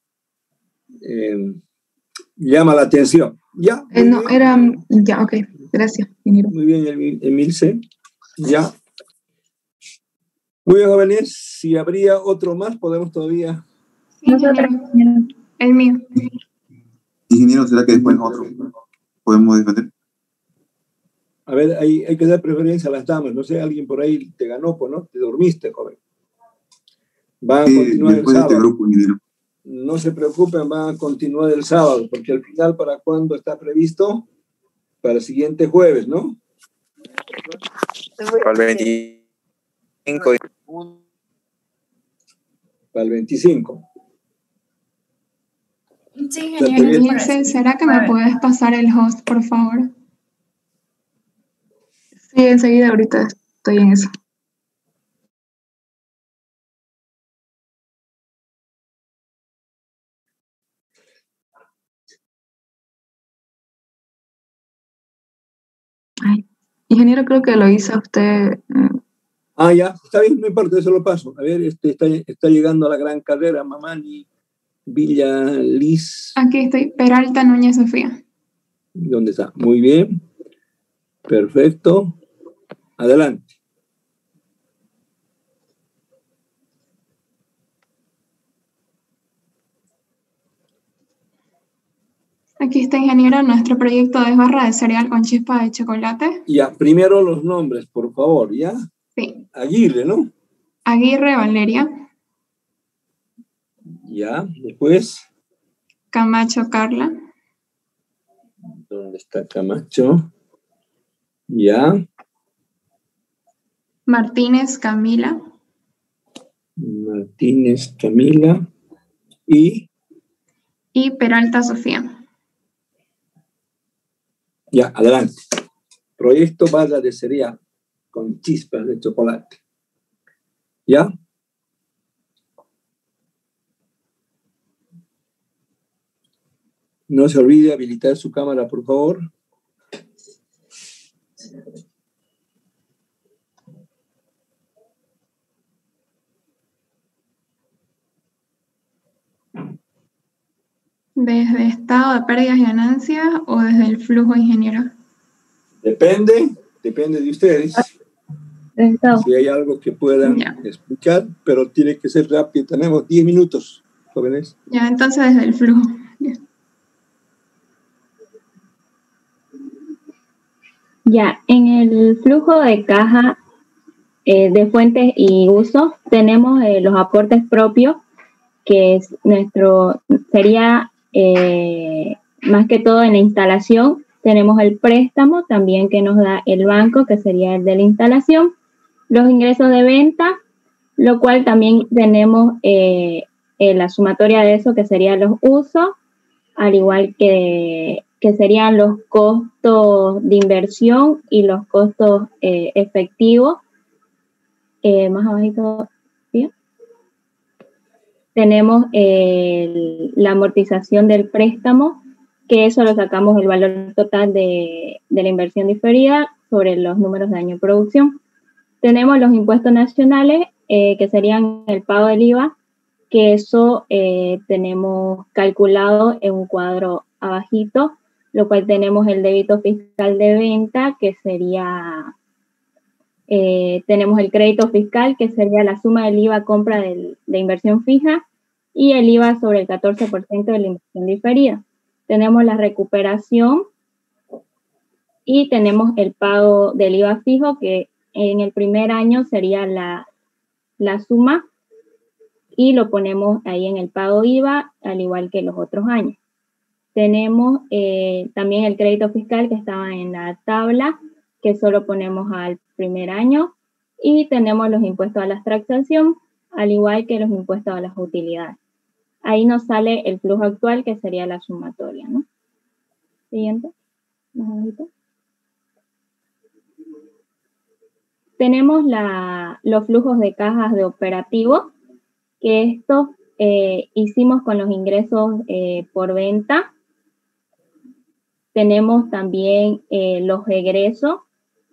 llama la atención. ¿Ya? No, era, ya, ok, gracias, ingeniero. Muy bien, Emilce. Ya. Muy bien, jóvenes, si habría otro más, podemos todavía. Sí, ingeniero. El mío. Ingeniero, ¿será que después nosotros podemos defender? A ver, hay que dar preferencia a las damas. No sé, alguien por ahí te ganó, pues, ¿no? Te dormiste, joven. Van a continuar el sábado. Este grupo, ingeniero. No se preocupen, van a continuar el sábado, porque al final, ¿para cuándo está previsto? Para el siguiente jueves, ¿no? Para el 25. Para el 25. Sí, ingeniero. Emilce, ¿será que me puedes pasar el host, por favor? Sí, enseguida, ahorita estoy en eso. Ay, ingeniero, creo que lo hizo usted. Ya, está bien, no importa, eso lo paso. A ver, está llegando a la gran carrera, Mamani, Villa Liz. Aquí estoy, Peralta Núñez Sofía. ¿Dónde está? Muy bien. Perfecto. Adelante. Aquí está, ingeniero, nuestro proyecto es barra de cereal con chispa de chocolate. Ya, primero los nombres, por favor, ¿ya? Sí. Aguirre, ¿no? Aguirre Valeria. Ya, después. Camacho Carla. ¿Dónde está Camacho? Ya. Martínez Camila. Martínez Camila. Y Peralta Sofía. Ya, adelante. Proyecto barra de cereal con chispas de chocolate. ¿Ya? No se olvide habilitar su cámara, por favor. ¿Desde estado de pérdidas y ganancias o desde el flujo, ingeniero? Depende de ustedes. Si hay algo que puedan explicar, pero tiene que ser rápido. Tenemos 10 minutos, jóvenes. Ya, entonces desde el flujo. Ya, en el flujo de caja de fuentes y usos tenemos los aportes propios, que es sería más que todo en la instalación. Tenemos el préstamo también que nos da el banco, que sería el de la instalación, los ingresos de venta, lo cual también tenemos la sumatoria de eso, que serían los usos, al igual que serían los costos de inversión y los costos efectivos. Más abajito, ¿sí? Tenemos la amortización del préstamo, que eso lo sacamos el valor total de la inversión diferida sobre los números de año de producción. Tenemos los impuestos nacionales, que serían el pago del IVA, que eso tenemos calculado en un cuadro abajito, lo cual tenemos el débito fiscal de venta, que sería, tenemos el crédito fiscal, que sería la suma del IVA compra de inversión fija, y el IVA sobre el 14% de la inversión diferida. Tenemos la recuperación y tenemos el pago del IVA fijo, que en el primer año sería la suma, y lo ponemos ahí en el pago IVA, al igual que los otros años. Tenemos también el crédito fiscal, que estaba en la tabla, que solo ponemos al primer año, y tenemos los impuestos a la transacción, al igual que los impuestos a las utilidades. Ahí nos sale el flujo actual, que sería la sumatoria, ¿no? Siguiente. Más abajito. Tenemos los flujos de cajas de operativo, que estos hicimos con los ingresos por venta. Tenemos también los egresos,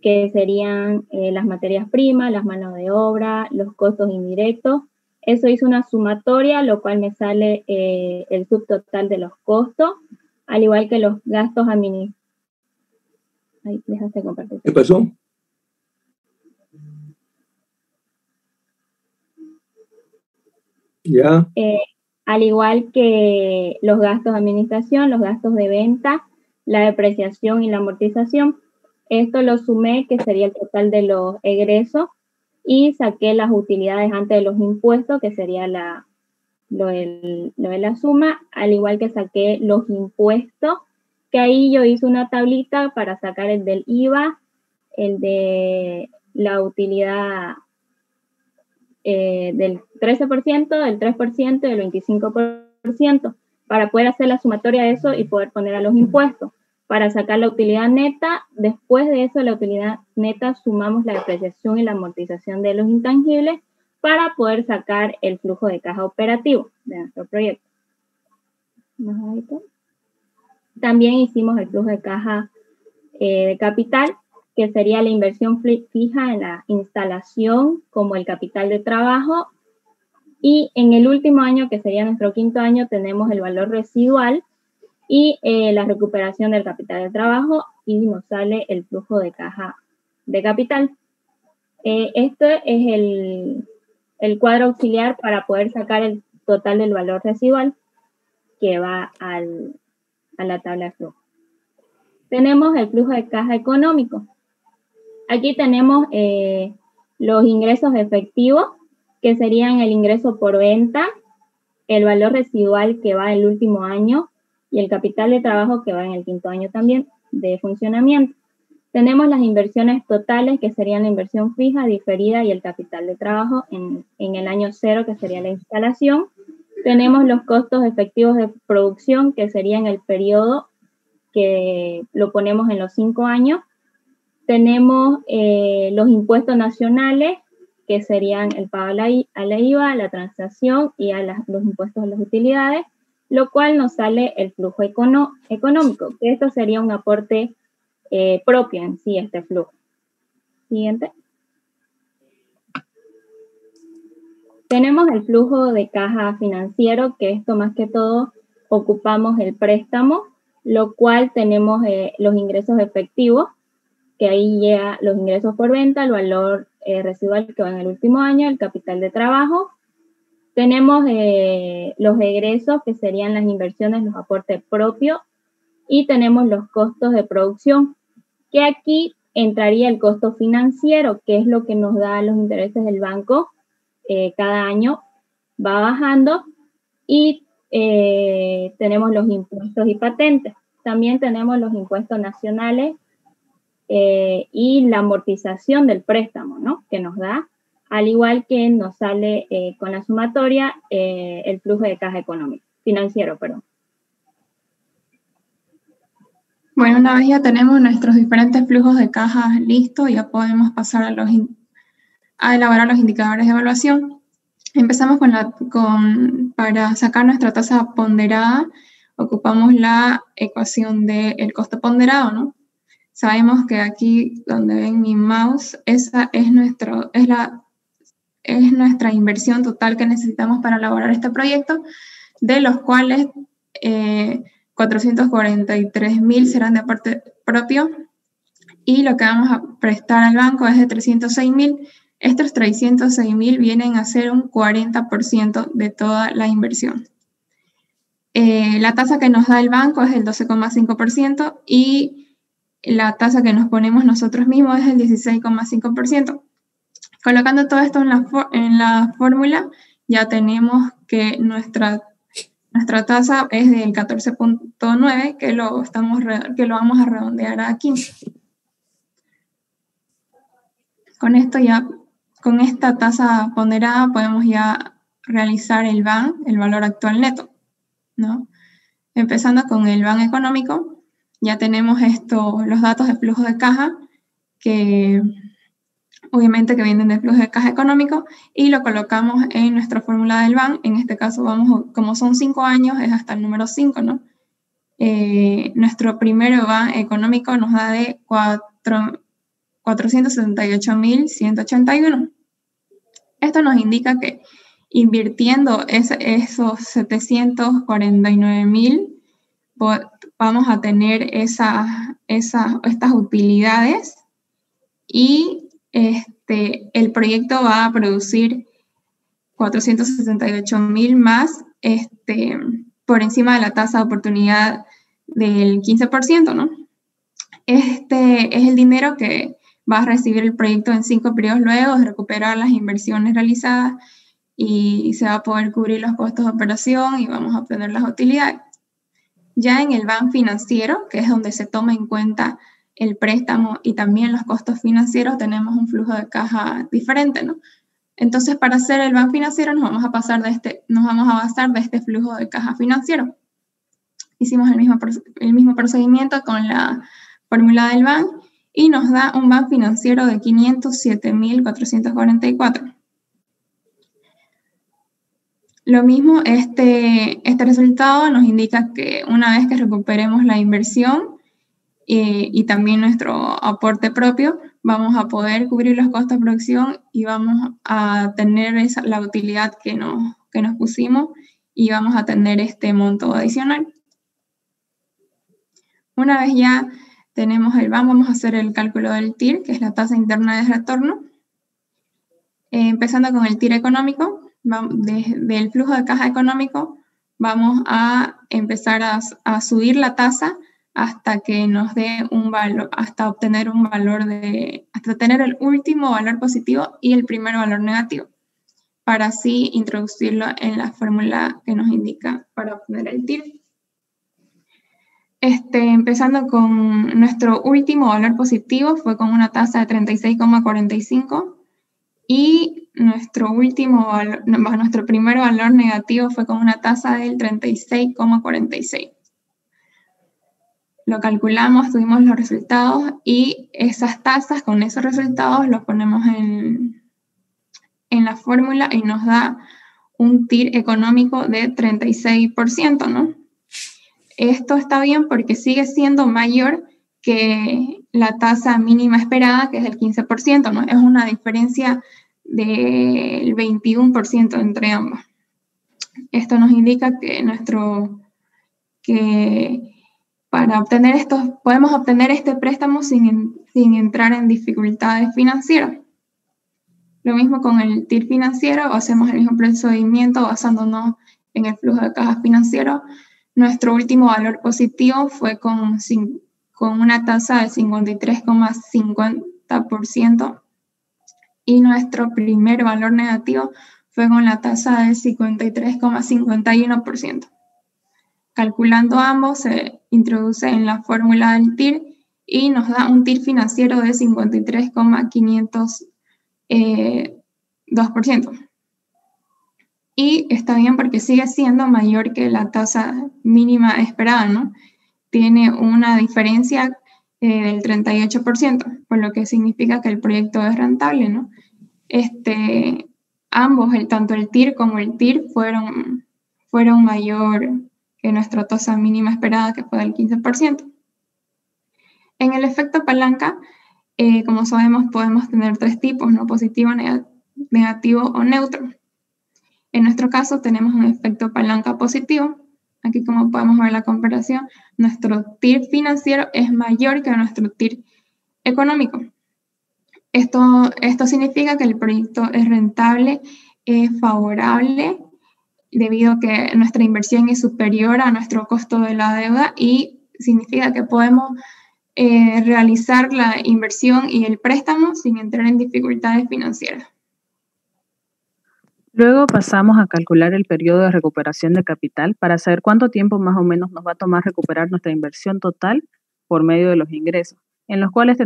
que serían las materias primas, las manos de obra, los costos indirectos. Eso hizo una sumatoria, lo cual me sale el subtotal de los costos, al igual que los gastos administrativos. Ahí, déjate compartir. ¿Qué pasó? Ya. Al igual que los gastos de administración, los gastos de venta, la depreciación y la amortización. Esto lo sumé, que sería el total de los egresos, y saqué las utilidades antes de los impuestos, que sería lo de la suma, al igual que saqué los impuestos, que ahí yo hice una tablita para sacar el del IVA, el de la utilidad del 13%, del 3% y del 25%, para poder hacer la sumatoria de eso y poder poner a los impuestos. Para sacar la utilidad neta, después de eso, la utilidad neta, sumamos la depreciación y la amortización de los intangibles para poder sacar el flujo de caja operativo de nuestro proyecto. También hicimos el flujo de caja de capital, que sería la inversión fija en la instalación como el capital de trabajo. Y en el último año, que sería nuestro quinto año, tenemos el valor residual y la recuperación del capital de trabajo, y nos sale el flujo de caja de capital. Este es el cuadro auxiliar para poder sacar el total del valor residual que va a la tabla de flujo. Tenemos el flujo de caja económico. Aquí tenemos los ingresos efectivos, que serían el ingreso por venta, el valor residual que va en el último año y el capital de trabajo que va en el quinto año también de funcionamiento. Tenemos las inversiones totales, que serían la inversión fija, diferida y el capital de trabajo en el año 0, que sería la instalación. Tenemos los costos efectivos de producción, que serían el periodo que lo ponemos en los 5 años. Tenemos los impuestos nacionales, que serían el pago a la IVA, a la transacción y a los impuestos a las utilidades, lo cual nos sale el flujo económico, que esto sería un aporte propio en sí, este flujo. Siguiente. Tenemos el flujo de caja financiero, que esto más que todo ocupamos el préstamo, lo cual tenemos los ingresos efectivos, que ahí llega los ingresos por venta, el valor residual que va en el último año, el capital de trabajo. Tenemos los egresos, que serían las inversiones, los aportes propios, y tenemos los costos de producción, que aquí entraría el costo financiero, que es lo que nos da los intereses del banco cada año, va bajando, y tenemos los impuestos y patentes. También tenemos los impuestos nacionales y la amortización del préstamo, ¿no?, que nos da, al igual que nos sale con la sumatoria el flujo de caja económico, financiero, perdón. Bueno, una vez ya tenemos nuestros diferentes flujos de caja listos, ya podemos pasar a elaborar los indicadores de evaluación. Empezamos para sacar nuestra tasa ponderada, ocupamos la ecuación del costo ponderado, ¿no? Sabemos que aquí donde ven mi mouse, esa es nuestra inversión total que necesitamos para elaborar este proyecto, de los cuales 443.000 serán de aporte propio, y lo que vamos a prestar al banco es de 306.000. Estos 306.000 vienen a ser un 40% de toda la inversión. La tasa que nos da el banco es el 12,5% y la tasa que nos ponemos nosotros mismos es el 16,5%. Colocando todo esto en la fórmula, ya tenemos que nuestra tasa es del 14.9, que lo vamos a redondear a 15. Con esta tasa ponderada podemos ya realizar el VAN, el valor actual neto, ¿no? Empezando con el VAN económico, ya tenemos los datos de flujo de caja, que obviamente que vienen del flujo de caja económico, y lo colocamos en nuestra fórmula del VAN. En este caso, como son 5 años, es hasta el número 5, ¿no? Nuestro primer VAN económico nos da de 478.181. Esto nos indica que invirtiendo esos 749.000 vamos a tener estas utilidades y el proyecto va a producir 478.000 más por encima de la tasa de oportunidad del 15%, ¿no? Este es el dinero que va a recibir el proyecto en 5 periodos luego de recuperar las inversiones realizadas y se va a poder cubrir los costos de operación y vamos a obtener las utilidades. Ya en el BAN financiero, que es donde se toma en cuenta el préstamo y también los costos financieros, tenemos un flujo de caja diferente, ¿no? Entonces, para hacer el BAN financiero nos vamos a basar de este flujo de caja financiero. Hicimos el mismo procedimiento con la fórmula del BAN y nos da un BAN financiero de 507.444. Lo mismo, este resultado nos indica que una vez que recuperemos la inversión y también nuestro aporte propio, vamos a poder cubrir los costos de producción y vamos a tener la utilidad que nos pusimos y vamos a tener este monto adicional. Una vez ya tenemos el BAN, vamos a hacer el cálculo del TIR, que es la tasa interna de retorno. Empezando con el TIR económico, del flujo de caja económico, vamos a empezar a subir la tasa hasta que nos dé un valor, hasta tener el último valor positivo y el primer valor negativo, para así introducirlo en la fórmula que nos indica para obtener el TIR. Empezando con nuestro último valor positivo, fue con una tasa de 36,45 y nuestro primer valor negativo fue con una tasa del 36,46. Lo calculamos, tuvimos los resultados y esas tasas con esos resultados los ponemos en la fórmula y nos da un TIR económico de 36%, ¿no? Esto está bien porque sigue siendo mayor que la tasa mínima esperada, que es del 15%, ¿no? Es una diferencia del 21% entre ambos. Esto nos indica que para obtener podemos obtener este préstamo sin entrar en dificultades financieras. Lo mismo con el TIR financiero, hacemos el mismo procedimiento basándonos en el flujo de caja financiero. Nuestro último valor positivo fue con una tasa de 53,50% y nuestro primer valor negativo fue con la tasa del 53,51%. Calculando ambos, se introduce en la fórmula del TIR y nos da un TIR financiero de 53,502%. Y está bien porque sigue siendo mayor que la tasa mínima esperada, ¿no? Tiene una diferencia del 38%, por lo que significa que el proyecto es rentable, ¿no? Ambos, tanto el TIR como el TIR, fueron mayor que nuestra tasa mínima esperada, que fue del 15%. En el efecto palanca, como sabemos, podemos tener 3 tipos, ¿no? Positivo, negativo o neutro. En nuestro caso tenemos un efecto palanca positivo. Aquí, como podemos ver la comparación, nuestro TIR financiero es mayor que nuestro TIR económico. Esto significa que el proyecto es rentable, es favorable, debido a que nuestra inversión es superior a nuestro costo de la deuda y significa que podemos realizar la inversión y el préstamo sin entrar en dificultades financieras. Luego pasamos a calcular el periodo de recuperación de capital para saber cuánto tiempo más o menos nos va a tomar recuperar nuestra inversión total por medio de los ingresos, en los cuales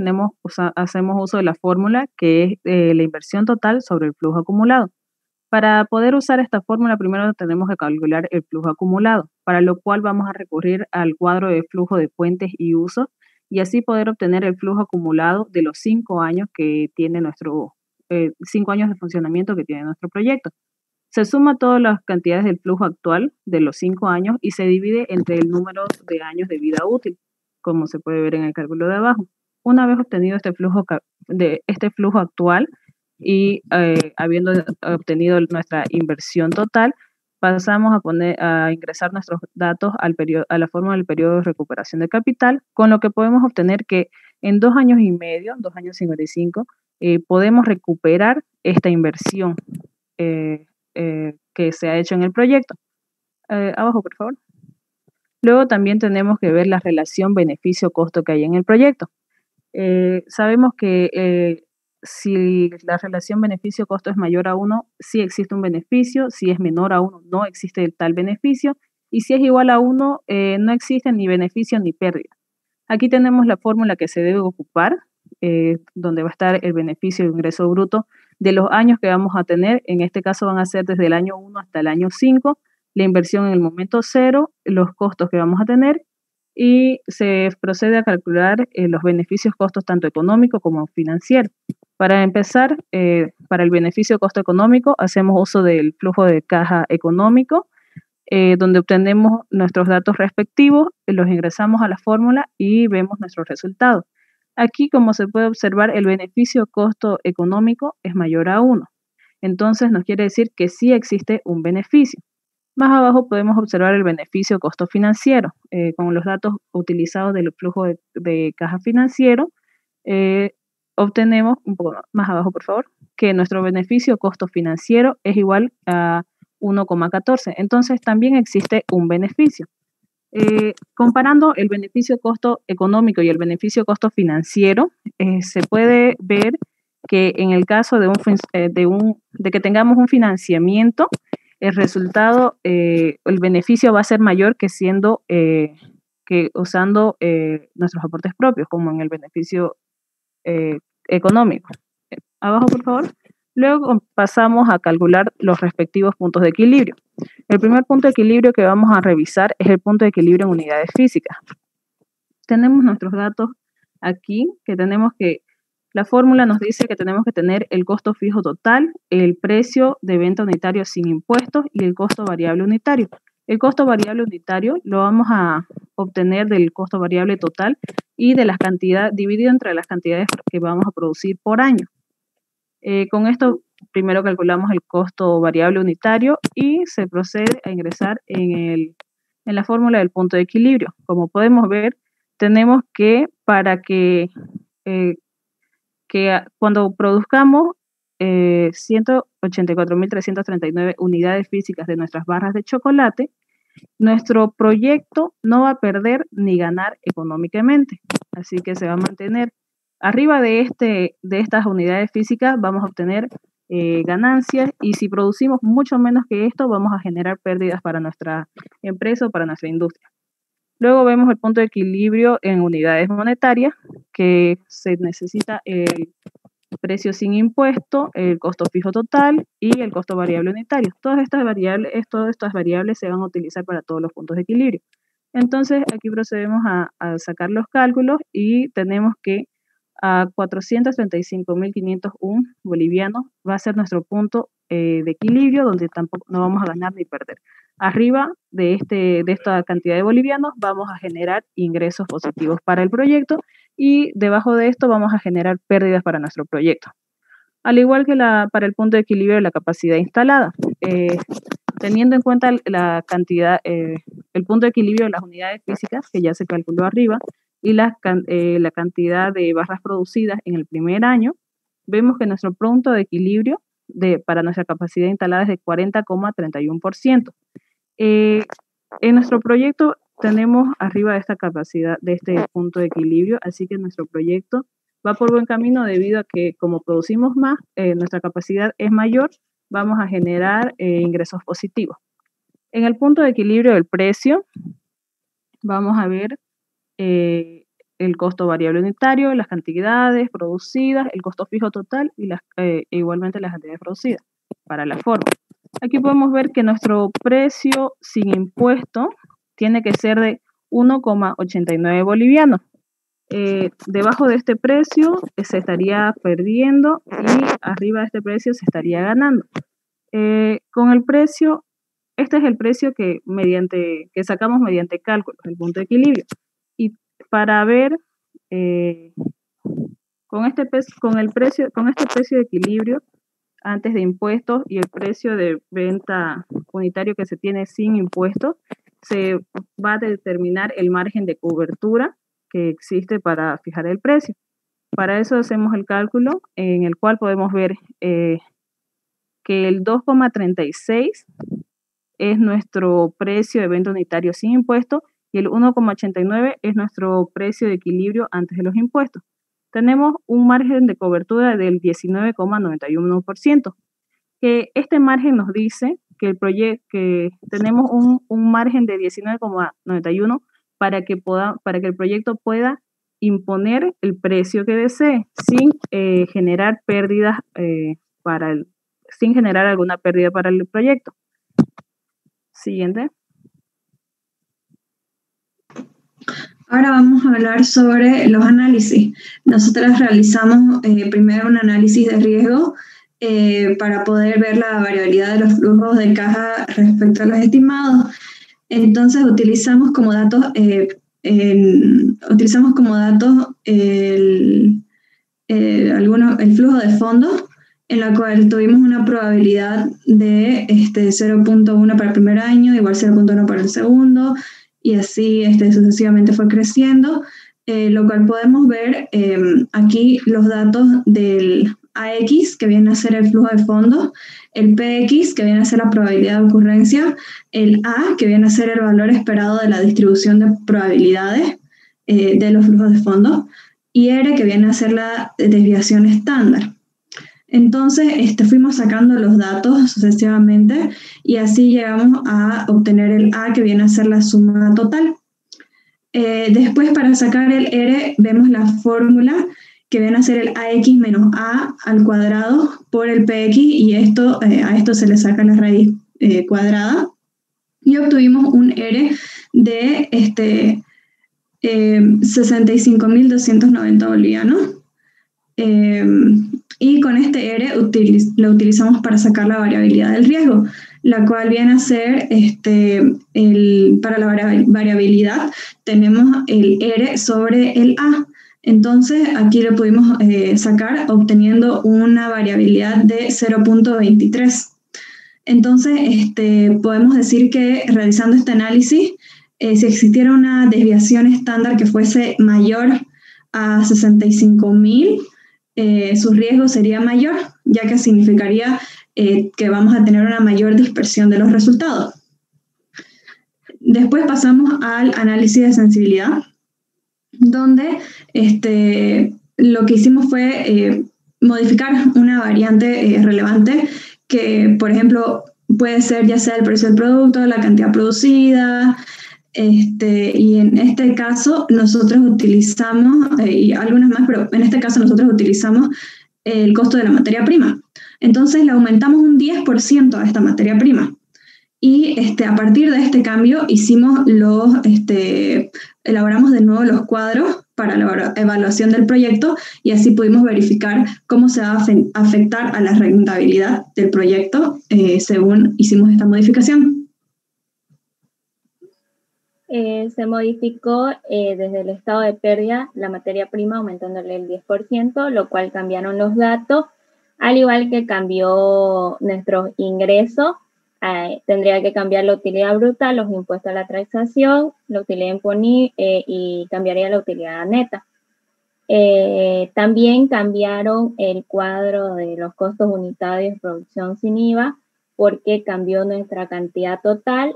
hacemos uso de la fórmula que es la inversión total sobre el flujo acumulado. Para poder usar esta fórmula, primero tenemos que calcular el flujo acumulado, para lo cual vamos a recurrir al cuadro de flujo de fuentes y usos y así poder obtener el flujo acumulado de los 5 años que tiene 5 años de funcionamiento que tiene nuestro proyecto. Se suma todas las cantidades del flujo actual de los 5 años y se divide entre el número de años de vida útil, como se puede ver en el cálculo de abajo. Una vez obtenido este flujo actual y habiendo obtenido nuestra inversión total, pasamos a ingresar nuestros datos a la fórmula del periodo de recuperación de capital, con lo que podemos obtener que en 2 años y medio, 2 años 55, podemos recuperar esta inversión que se ha hecho en el proyecto. Abajo, por favor. Luego también tenemos que ver la relación beneficio-costo que hay en el proyecto. Sabemos que si la relación beneficio-costo es mayor a 1, sí existe un beneficio; si es menor a 1, no existe tal beneficio; y si es igual a 1, no existe ni beneficio ni pérdida. Aquí tenemos la fórmula que se debe ocupar, donde va a estar el beneficio de ingreso bruto de los años que vamos a tener. En este caso van a ser desde el año 1 hasta el año 5, la inversión en el momento 0, los costos que vamos a tener, y se procede a calcular los beneficios costos tanto económico como financiero. Para empezar, para el beneficio costo económico hacemos uso del flujo de caja económico, donde obtenemos nuestros datos respectivos, los ingresamos a la fórmula y vemos nuestros resultados. Aquí, como se puede observar, el beneficio costo económico es mayor a 1. Entonces nos quiere decir que sí existe un beneficio. Más abajo podemos observar el beneficio costo financiero. Con los datos utilizados del flujo de caja financiero, obtenemos, un poco más abajo por favor, que nuestro beneficio costo financiero es igual a 1,14. Entonces también existe un beneficio. Comparando el beneficio costo económico y el beneficio costo financiero, se puede ver que en el caso de que tengamos un financiamiento, el resultado, el beneficio va a ser mayor que usando nuestros aportes propios, como en el beneficio económico. Abajo, por favor. Luego pasamos a calcular los respectivos puntos de equilibrio. El primer punto de equilibrio que vamos a revisar es el punto de equilibrio en unidades físicas. Tenemos nuestros datos aquí, que tenemos que la fórmula nos dice que tenemos que tener el costo fijo total, el precio de venta unitario sin impuestos y el costo variable unitario. El costo variable unitario lo vamos a obtener del costo variable total y de las cantidades, dividido entre las cantidades que vamos a producir por año. Con esto, primero calculamos el costo variable unitario y se procede a ingresar en la fórmula del punto de equilibrio. Como podemos ver, tenemos que cuando produzcamos 184.339 unidades físicas de nuestras barras de chocolate, nuestro proyecto no va a perder ni ganar económicamente. Así que se va a mantener arriba de estas unidades físicas, vamos a obtener ganancias, y si producimos mucho menos que esto, vamos a generar pérdidas para nuestra empresa o para nuestra industria. Luego vemos el punto de equilibrio en unidades monetarias, que se necesita el precio sin impuesto, el costo fijo total y el costo variable unitario. Todas estas variables se van a utilizar para todos los puntos de equilibrio. Entonces, aquí procedemos a sacar los cálculos y tenemos que a 435.501 bolivianos va a ser nuestro punto de equilibrio, donde tampoco no vamos a ganar ni perder. Arriba de esta cantidad de bolivianos vamos a generar ingresos positivos para el proyecto, y debajo de esto vamos a generar pérdidas para nuestro proyecto. Al igual que para el punto de equilibrio de la capacidad instalada, teniendo en cuenta la cantidad, el punto de equilibrio de las unidades físicas, que ya se calculó arriba, y la cantidad de barras producidas en el primer año, vemos que nuestro punto de equilibrio para nuestra capacidad instalada es de 40,31%. En nuestro proyecto tenemos arriba de esta capacidad, de este punto de equilibrio, así que nuestro proyecto va por buen camino, debido a que como producimos más, nuestra capacidad es mayor, vamos a generar ingresos positivos. En el punto de equilibrio del precio, vamos a ver el costo variable unitario, las cantidades producidas, el costo fijo total y igualmente las cantidades producidas para la forma. Aquí podemos ver que nuestro precio sin impuesto tiene que ser de 1,89 bolivianos. Debajo de este precio se estaría perdiendo y arriba de este precio se estaría ganando. Con el precio, este es el precio que sacamos mediante cálculos, el punto de equilibrio. Y para ver con este precio de equilibrio, antes de impuestos y el precio de venta unitario que se tiene sin impuestos, se va a determinar el margen de cobertura que existe para fijar el precio. Para eso hacemos el cálculo en el cual podemos ver que el 2,36 es nuestro precio de venta unitario sin impuestos y el 1,89 es nuestro precio de equilibrio antes de los impuestos. Tenemos un margen de cobertura del 19,91%, que este margen nos dice que que tenemos un margen de 19,91 para que el proyecto pueda imponer el precio que desee sin generar pérdidas sin generar alguna pérdida para el proyecto. Siguiente. Ahora vamos a hablar sobre los análisis. Nosotros realizamos primero un análisis de riesgo para poder ver la variabilidad de los flujos de caja respecto a los estimados. Entonces utilizamos como datos el flujo de fondos, en la cual tuvimos una probabilidad de 0.1 para el primer año, igual 0.1 para el segundo, y así sucesivamente fue creciendo, lo cual podemos ver aquí los datos del AX, que viene a ser el flujo de fondos, el PX, que viene a ser la probabilidad de ocurrencia, el A, que viene a ser el valor esperado de la distribución de probabilidades de los flujos de fondos, y R, que viene a ser la desviación estándar. Entonces, fuimos sacando los datos sucesivamente y así llegamos a obtener el A, que viene a ser la suma total. Después, para sacar el R, vemos la fórmula que viene a ser el AX menos A al cuadrado por el PX, y a esto se le saca la raíz cuadrada, y obtuvimos un R de 65.290 bolivianos. Y con este R lo utilizamos para sacar la variabilidad del riesgo, la cual viene a ser, para la variabilidad tenemos el R sobre el A. Entonces aquí lo pudimos sacar obteniendo una variabilidad de 0.23. Entonces podemos decir que realizando este análisis, si existiera una desviación estándar que fuese mayor a 65.000, su riesgo sería mayor, ya que significaría que vamos a tener una mayor dispersión de los resultados. Después pasamos al análisis de sensibilidad, donde lo que hicimos fue modificar una variante relevante que, por ejemplo, puede ser ya sea el precio del producto, la cantidad producida, y en este caso nosotros utilizamos, y algunas más, pero en este caso nosotros utilizamos el costo de la materia prima. Entonces le aumentamos un 10% a esta materia prima. Y a partir de este cambio elaboramos de nuevo los cuadros para la evaluación del proyecto, y así pudimos verificar cómo se va a afectar a la rentabilidad del proyecto según hicimos esta modificación. Se modificó desde el estado de pérdida la materia prima, aumentándole el 10%, lo cual cambiaron los datos, al igual que cambió nuestros ingresos. Tendría que cambiar la utilidad bruta, los impuestos a la transacción, la utilidad imponible y cambiaría la utilidad neta. También cambiaron el cuadro de los costos unitarios de producción sin IVA, porque cambió nuestra cantidad total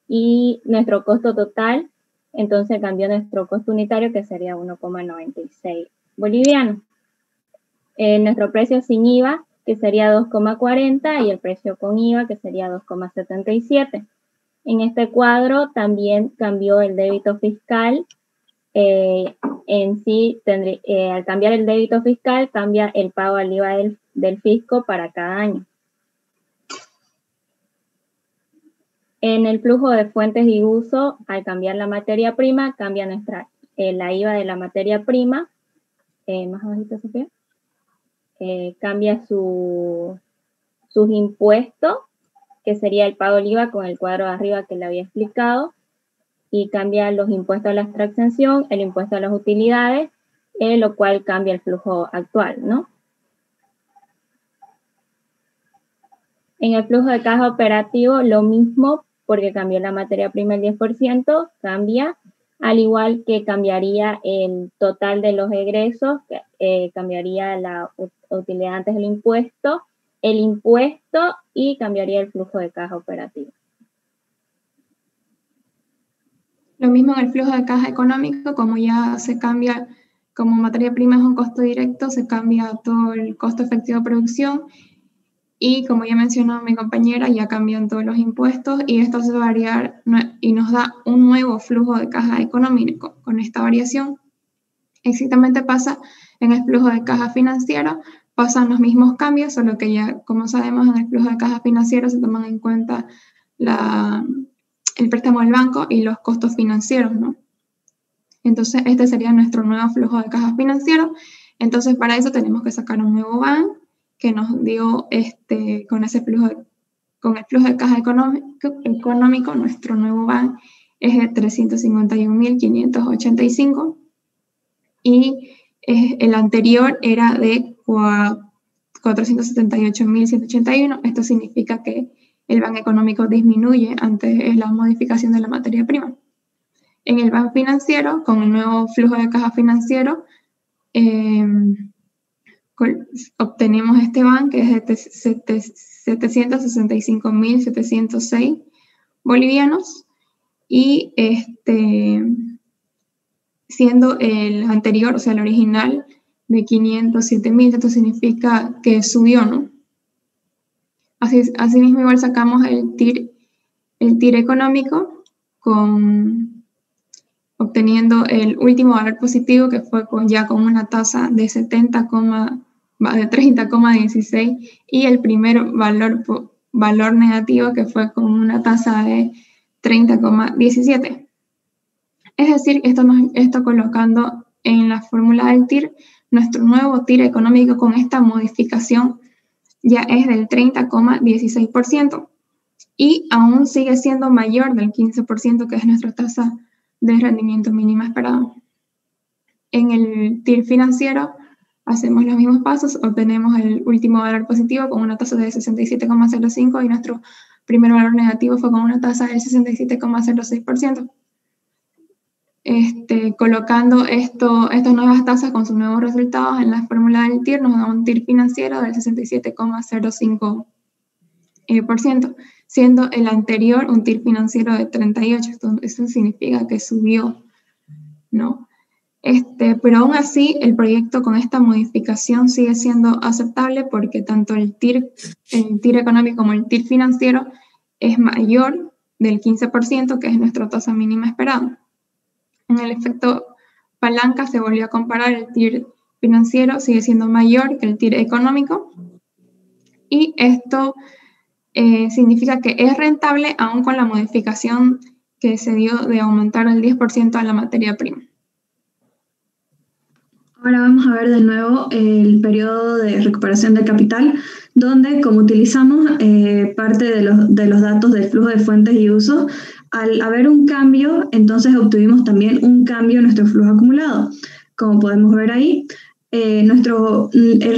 y nuestro costo total, entonces cambió nuestro costo unitario, que sería 1,96 bolivianos. Nuestro precio sin IVA, que sería 2,40, y el precio con IVA, que sería 2,77. En este cuadro también cambió el débito fiscal. Al cambiar el débito fiscal, cambia el pago al IVA del fisco para cada año. En el flujo de fuentes y uso, al cambiar la materia prima, cambia la IVA de la materia prima. Más abajito, Sofía. Cambia sus impuestos, que sería el pago del IVA con el cuadro de arriba que le había explicado, y cambia los impuestos a la extracción, el impuesto a las utilidades, lo cual cambia el flujo actual, ¿no? En el flujo de caja operativo lo mismo, porque cambió la materia prima el 10%, cambia, al igual que cambiaría el total de los egresos, cambiaría la utilidad antes del impuesto, el impuesto y cambiaría el flujo de caja operativo. Lo mismo en el flujo de caja económico, como ya se cambia, como materia prima es un costo directo, se cambia todo el costo efectivo de producción y como ya mencionó mi compañera, ya cambian todos los impuestos y esto se va a variar y nos da un nuevo flujo de caja económico. Con esta variación, exactamente pasa en el flujo de caja financiero, pasan los mismos cambios, solo que ya, como sabemos, en el flujo de caja financiero se toman en cuenta el préstamo del banco y los costos financieros, ¿no? Entonces, este sería nuestro nuevo flujo de caja financiero. Entonces, para eso tenemos que sacar un nuevo BAN que nos dio con el flujo de caja económico, nuestro nuevo BAN es de 351.585 y el anterior era de 478.181. Esto significa que el BAN económico disminuye ante la modificación de la materia prima. En el BAN financiero, con el nuevo flujo de caja financiero, obtenemos este BAN que es de 765.706 bolivianos y siendo el anterior, o sea, el original, de 507.000, esto significa que subió, ¿no? Asimismo, igual sacamos el TIR económico obteniendo el último valor positivo que fue ya con una tasa de 30,16 y el primer valor negativo que fue con una tasa de 30,17. Es decir, esto colocando en la fórmula del TIR, nuestro nuevo TIR económico con esta modificación ya es del 30,16% y aún sigue siendo mayor del 15% que es nuestra tasa de rendimiento mínima esperada. En el TIR financiero hacemos los mismos pasos, obtenemos el último valor positivo con una tasa de 67,05 y nuestro primer valor negativo fue con una tasa del 67,06%. Colocando estas nuevas tasas con sus nuevos resultados en la fórmula del TIR nos da un TIR financiero del 67,05%, siendo el anterior un TIR financiero de 38%. Eso significa que subió, ¿no? Pero aún así, el proyecto con esta modificación sigue siendo aceptable porque tanto el TIR económico como el TIR financiero es mayor del 15%, que es nuestra tasa mínima esperada. En el efecto palanca se volvió a comparar, el TIR financiero sigue siendo mayor que el TIR económico y esto significa que es rentable aún con la modificación que se dio de aumentar el 10% a la materia prima. Ahora vamos a ver de nuevo el periodo de recuperación de capital, donde como utilizamos parte de los datos del flujo de fuentes y usos, al haber un cambio, entonces obtuvimos también un cambio en nuestro flujo acumulado. Como podemos ver ahí, el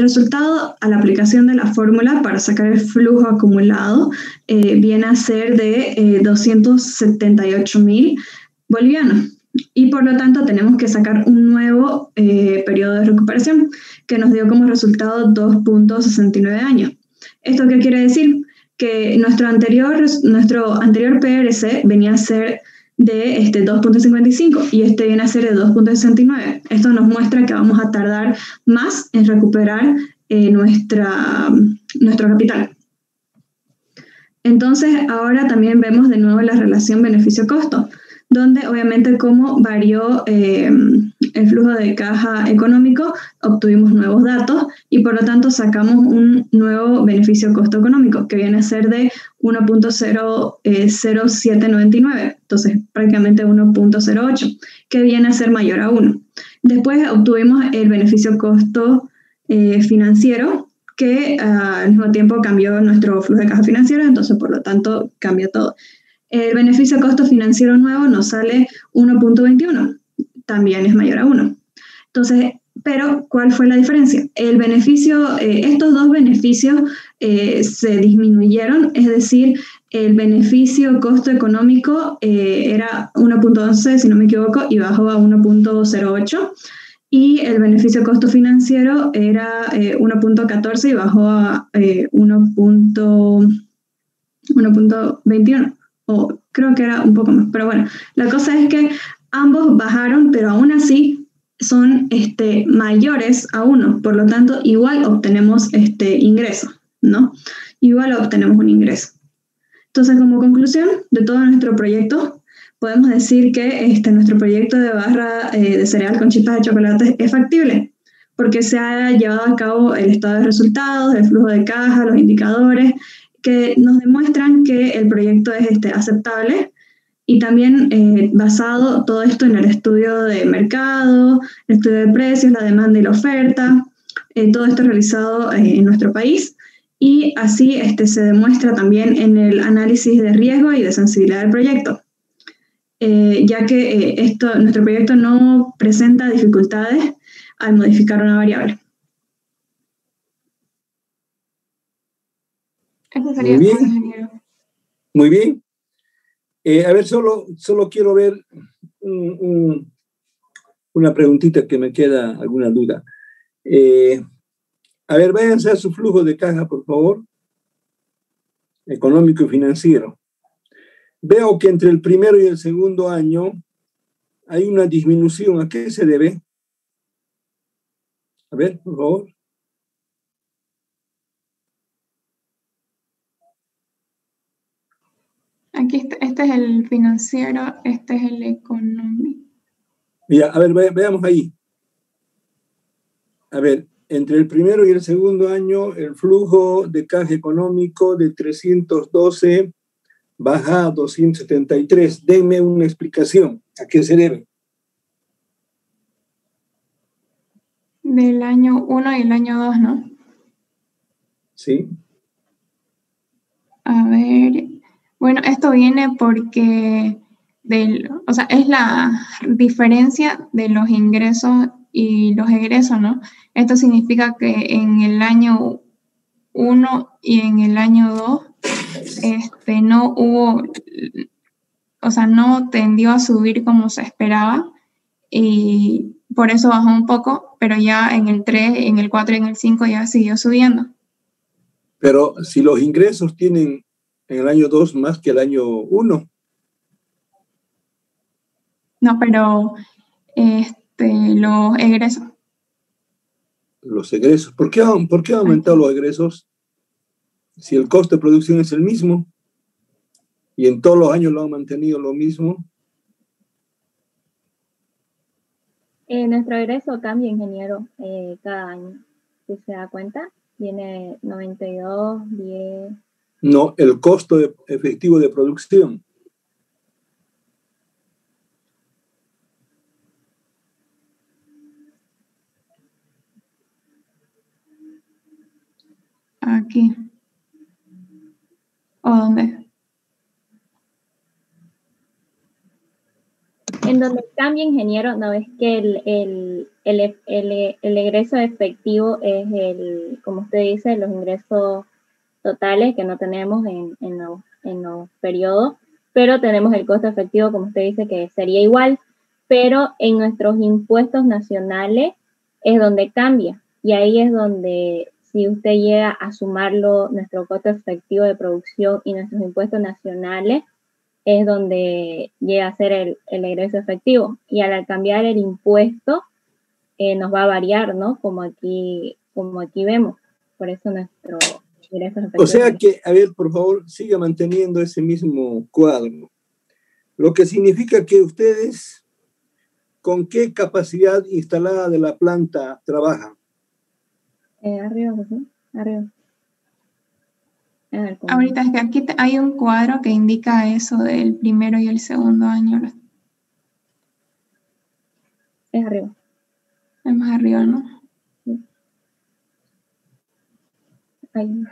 resultado a la aplicación de la fórmula para sacar el flujo acumulado viene a ser de 278.000 bolivianos. Y por lo tanto tenemos que sacar un nuevo periodo de recuperación que nos dio como resultado 2.69 años. ¿Esto qué quiere decir? Que nuestro anterior PRC venía a ser de 2.55 y viene a ser de 2.69. Esto nos muestra que vamos a tardar más en recuperar nuestro capital. Entonces ahora también vemos de nuevo la relación beneficio-costo, donde obviamente como varió el flujo de caja económico, obtuvimos nuevos datos y por lo tanto sacamos un nuevo beneficio costo económico que viene a ser de 1.0799, entonces prácticamente 1.08, que viene a ser mayor a 1. Después obtuvimos el beneficio costo financiero, que al mismo tiempo cambió nuestro flujo de caja financiero, entonces por lo tanto cambió todo. El beneficio costo financiero nuevo nos sale 1.21, también es mayor a 1. Entonces, pero ¿cuál fue la diferencia? El beneficio, estos dos beneficios se disminuyeron, es decir, el beneficio costo económico era 1.11, si no me equivoco, y bajó a 1.08, y el beneficio costo financiero era 1.14 y bajó a 1.21, o creo que era un poco más, pero bueno, la cosa es que ambos bajaron, pero aún así son mayores a 1, por lo tanto, igual obtenemos ingreso, ¿no? Igual obtenemos un ingreso. Entonces, como conclusión de todo nuestro proyecto, podemos decir que nuestro proyecto de barra de cereal con chispas de chocolate es factible, porque se ha llevado a cabo el estado de resultados, el flujo de caja, los indicadores, que nos demuestran que el proyecto es aceptable, y también basado todo esto en el estudio de mercado, el estudio de precios, la demanda y la oferta, todo esto realizado en nuestro país, y así se demuestra también en el análisis de riesgo y de sensibilidad del proyecto, ya que nuestro proyecto no presenta dificultades al modificar una variable. Eso sería Muy bien. todo, ingeniero. Muy bien. A ver, solo quiero ver una preguntita que me queda, alguna duda. A ver, váyanse a su flujo de caja, por favor, económico y financiero. Veo que entre el primero y el segundo año hay una disminución. ¿A qué se debe? A ver, por favor. Aquí este es el financiero, este es el económico. Mira, a ver, veamos ahí. A ver, entre el primero y el segundo año, el flujo de caja económico de 312 baja a 273. Denme una explicación. ¿A qué se debe? Del año 1 y el año 2, ¿no? Sí. A ver, bueno, esto viene porque o sea, es la diferencia de los ingresos y los egresos, ¿no? Esto significa que en el año 1 y en el año 2, no hubo, o sea, no tendió a subir como se esperaba y por eso bajó un poco, pero ya en el 3, en el 4 y en el 5 ya siguió subiendo. Pero si los ingresos tienen en el año 2 más que el año 1. No, pero los egresos. Los egresos. ¿Por qué han aumentado los egresos? Si el costo de producción es el mismo y en todos los años lo han mantenido lo mismo. Nuestro egreso cambia, ingeniero, cada año. Si se da cuenta, viene 92, 10. No, el costo efectivo de producción. Aquí. ¿O dónde? En donde cambia, ingeniero, no es que el egreso efectivo es como usted dice, los ingresos totales que no tenemos en los periodos, pero tenemos el costo efectivo, como usted dice, que sería igual, pero en nuestros impuestos nacionales es donde cambia, y ahí es donde, si usted llega a sumarlo, nuestro costo efectivo de producción y nuestros impuestos nacionales, es donde llega a ser el egreso efectivo. Y al cambiar el impuesto, nos va a variar, ¿no? Como aquí vemos. Por eso nuestro egreso efectivo. O sea que, a ver, por favor, siga manteniendo ese mismo cuadro. Lo que significa que ustedes, ¿con qué capacidad instalada de la planta trabajan? Arriba, ¿sí? Arriba. Ahorita es que aquí hay un cuadro que indica eso del primero y el segundo año. Es arriba. Es más arriba, ¿no? Sí. Ahí.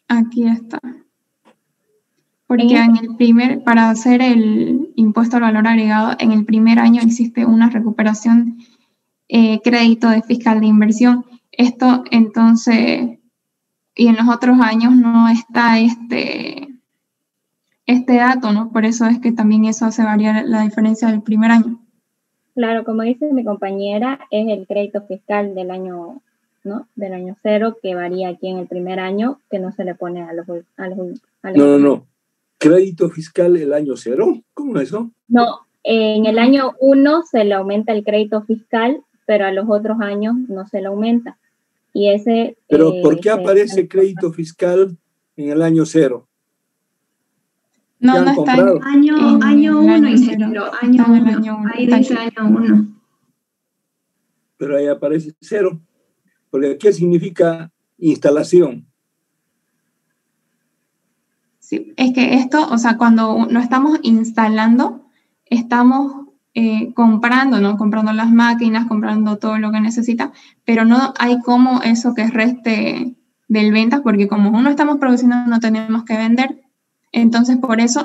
Aquí está. Porque para hacer el impuesto al valor agregado, en el primer año existe una recuperación crédito de fiscal de inversión. Esto entonces, y en los otros años no está este dato, ¿no? Por eso es que también eso hace variar la diferencia del primer año. Claro, como dice mi compañera, es el crédito fiscal del año, ¿no? Del año 0, que varía aquí en el primer año, que no se le pone a los No. ¿Crédito fiscal el año 0? ¿Cómo es eso? No, en el año 1 se le aumenta el crédito fiscal, pero a los otros años no se le aumenta. Y ese... ¿Pero por qué aparece crédito fiscal en el año 0? No está en año 1, ingeniero. Año 1. Ahí dice año 1. Pero ahí aparece 0. Porque ¿qué significa instalación? Sí, es que esto, o sea, cuando no estamos instalando, estamos comprando, ¿no? Comprando las máquinas, comprando todo lo que necesita, pero no hay como eso que reste del ventas, porque como aún no estamos produciendo, no tenemos que vender. Entonces, por eso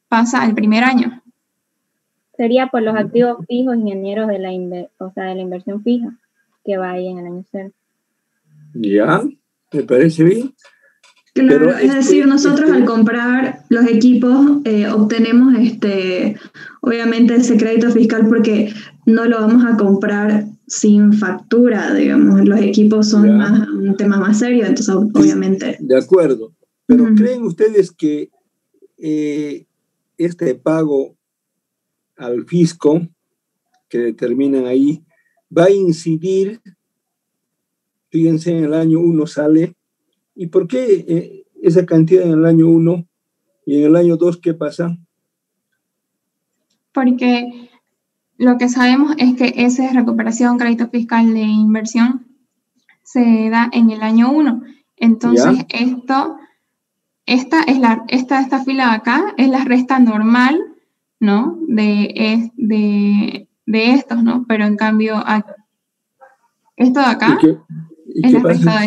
pasa al primer año. Sería por los activos fijos, ingenieros de la inversión fija, que va ahí en el año 0. Ya, me parece bien. Claro, pero es decir, nosotros al comprar los equipos obtenemos obviamente ese crédito fiscal porque no lo vamos a comprar sin factura, digamos. Los equipos son un tema más serio, entonces obviamente. De acuerdo. Pero ¿creen ustedes que este pago al fisco que determinan ahí va a incidir? Fíjense, en el año 1 sale. ¿Y por qué esa cantidad en el año 1 y en el año 2 qué pasa? Porque lo que sabemos es que esa recuperación crédito fiscal de inversión se da en el año 1. Entonces, esta fila de acá es la resta normal, ¿no? De estos, ¿no? Pero en cambio, esto de acá es la resta de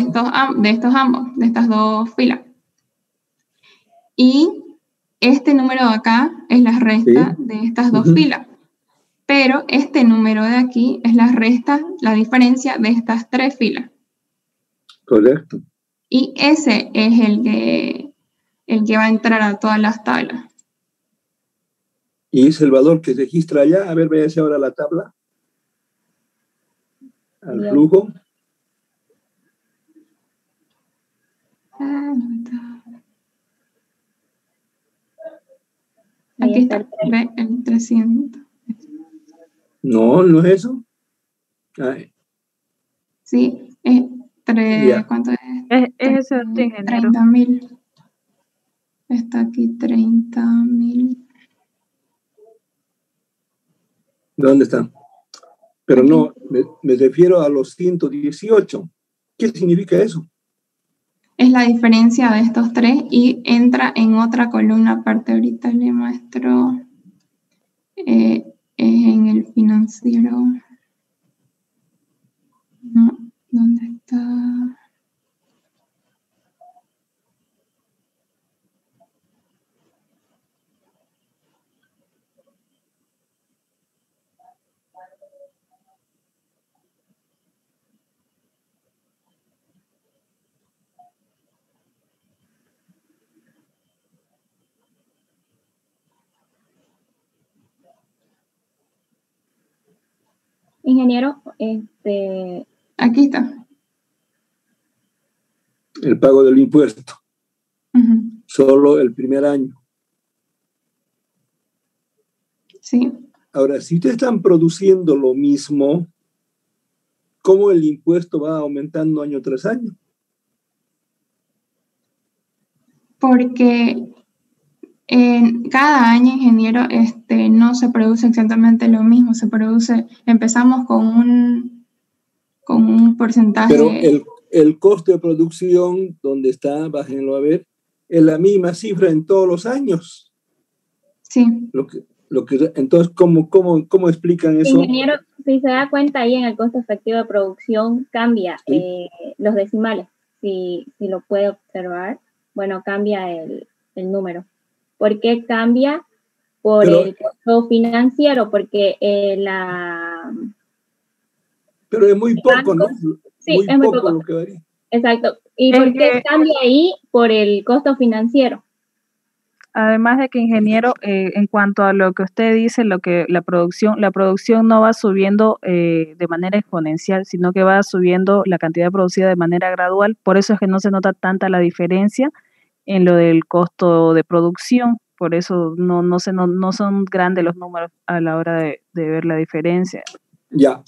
estos ambos, de estas dos filas. Y este número de acá es la resta de estas dos filas. Pero este número de aquí es la diferencia de estas 3 filas. Correcto. Y ese es el que va a entrar a todas las tablas. ¿Y es el valor que se registra allá? A ver, véase ahora la tabla. Al flujo. Aquí está el 300. No, no es eso. Ay. Sí, ¿cuánto es? Es ese, ingeniero. 30.000. Está aquí 30.000. ¿Dónde está? Pero aquí. No, me refiero a los 118. ¿Qué significa eso? Es la diferencia de estos 3 y entra en otra columna aparte. Ahorita le muestro. Es en el financiero. No, ¿dónde está? Ingeniero, aquí está. El pago del impuesto. Solo el primer año. Sí. Ahora, si ustedes están produciendo lo mismo, ¿cómo el impuesto va aumentando año tras año? Porque en cada año, ingeniero, no se produce exactamente lo mismo. Empezamos con un porcentaje. Pero el costo de producción, donde está, bájenlo a ver, es la misma cifra en todos los años. Sí. Entonces, ¿cómo explican eso? Ingeniero, si se da cuenta ahí en el costo efectivo de producción, cambia los decimales. Si lo puede observar, bueno, cambia el número. ¿Por qué cambia? Por el costo financiero, porque Pero es muy poco, ¿no? Sí, es muy poco. Lo que varía. Exacto. ¿Y por qué cambia ahí? Por el costo financiero. Además de que, ingeniero, en cuanto a lo que usted dice, lo que la producción no va subiendo de manera exponencial, sino que va subiendo la cantidad producida de manera gradual. Por eso es que no se nota tanta la diferencia en lo del costo de producción. Por eso no son grandes los números a la hora de ver la diferencia. Ya,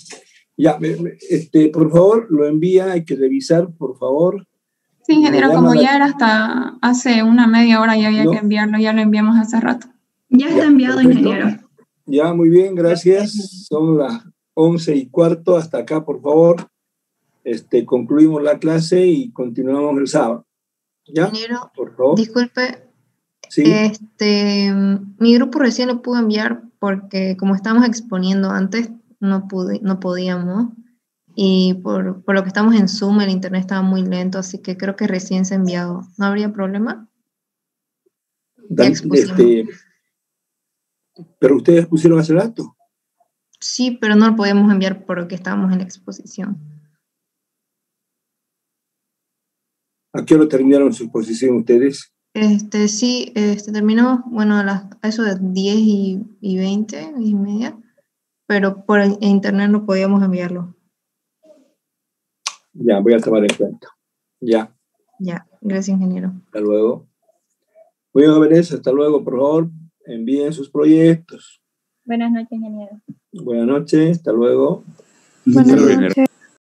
por favor, lo envía, hay que revisar, por favor. Sí, ingeniero, como ya era hasta hace una media hora ya había que enviarlo, ya lo enviamos hace rato. Ya está enviado, perfecto. Ingeniero. Ya, muy bien, gracias. Son las 11:15, hasta acá, por favor. Concluimos la clase y continuamos el sábado. ¿Ya? Ingeniero, por favor. Disculpe. Sí. Mi grupo recién lo pudo enviar porque como estábamos exponiendo antes, no podíamos. Y por lo que estamos en Zoom, el internet estaba muy lento, así que creo que recién se ha enviado. ¿No habría problema? ¿Pero ustedes pusieron hace rato? Sí, pero no lo podíamos enviar porque estábamos en la exposición. ¿A qué hora terminaron su exposición ustedes? Sí, terminó, bueno, a eso de 10:20, 10:30, pero por el internet no podíamos enviarlo. Ya, voy a tomar en cuenta. Ya. Ya, gracias, ingeniero. Hasta luego. Muy bien, jóvenes, hasta luego, por favor. Envíen sus proyectos. Buenas noches, ingeniero. Buenas noches, hasta luego. Buenas noches.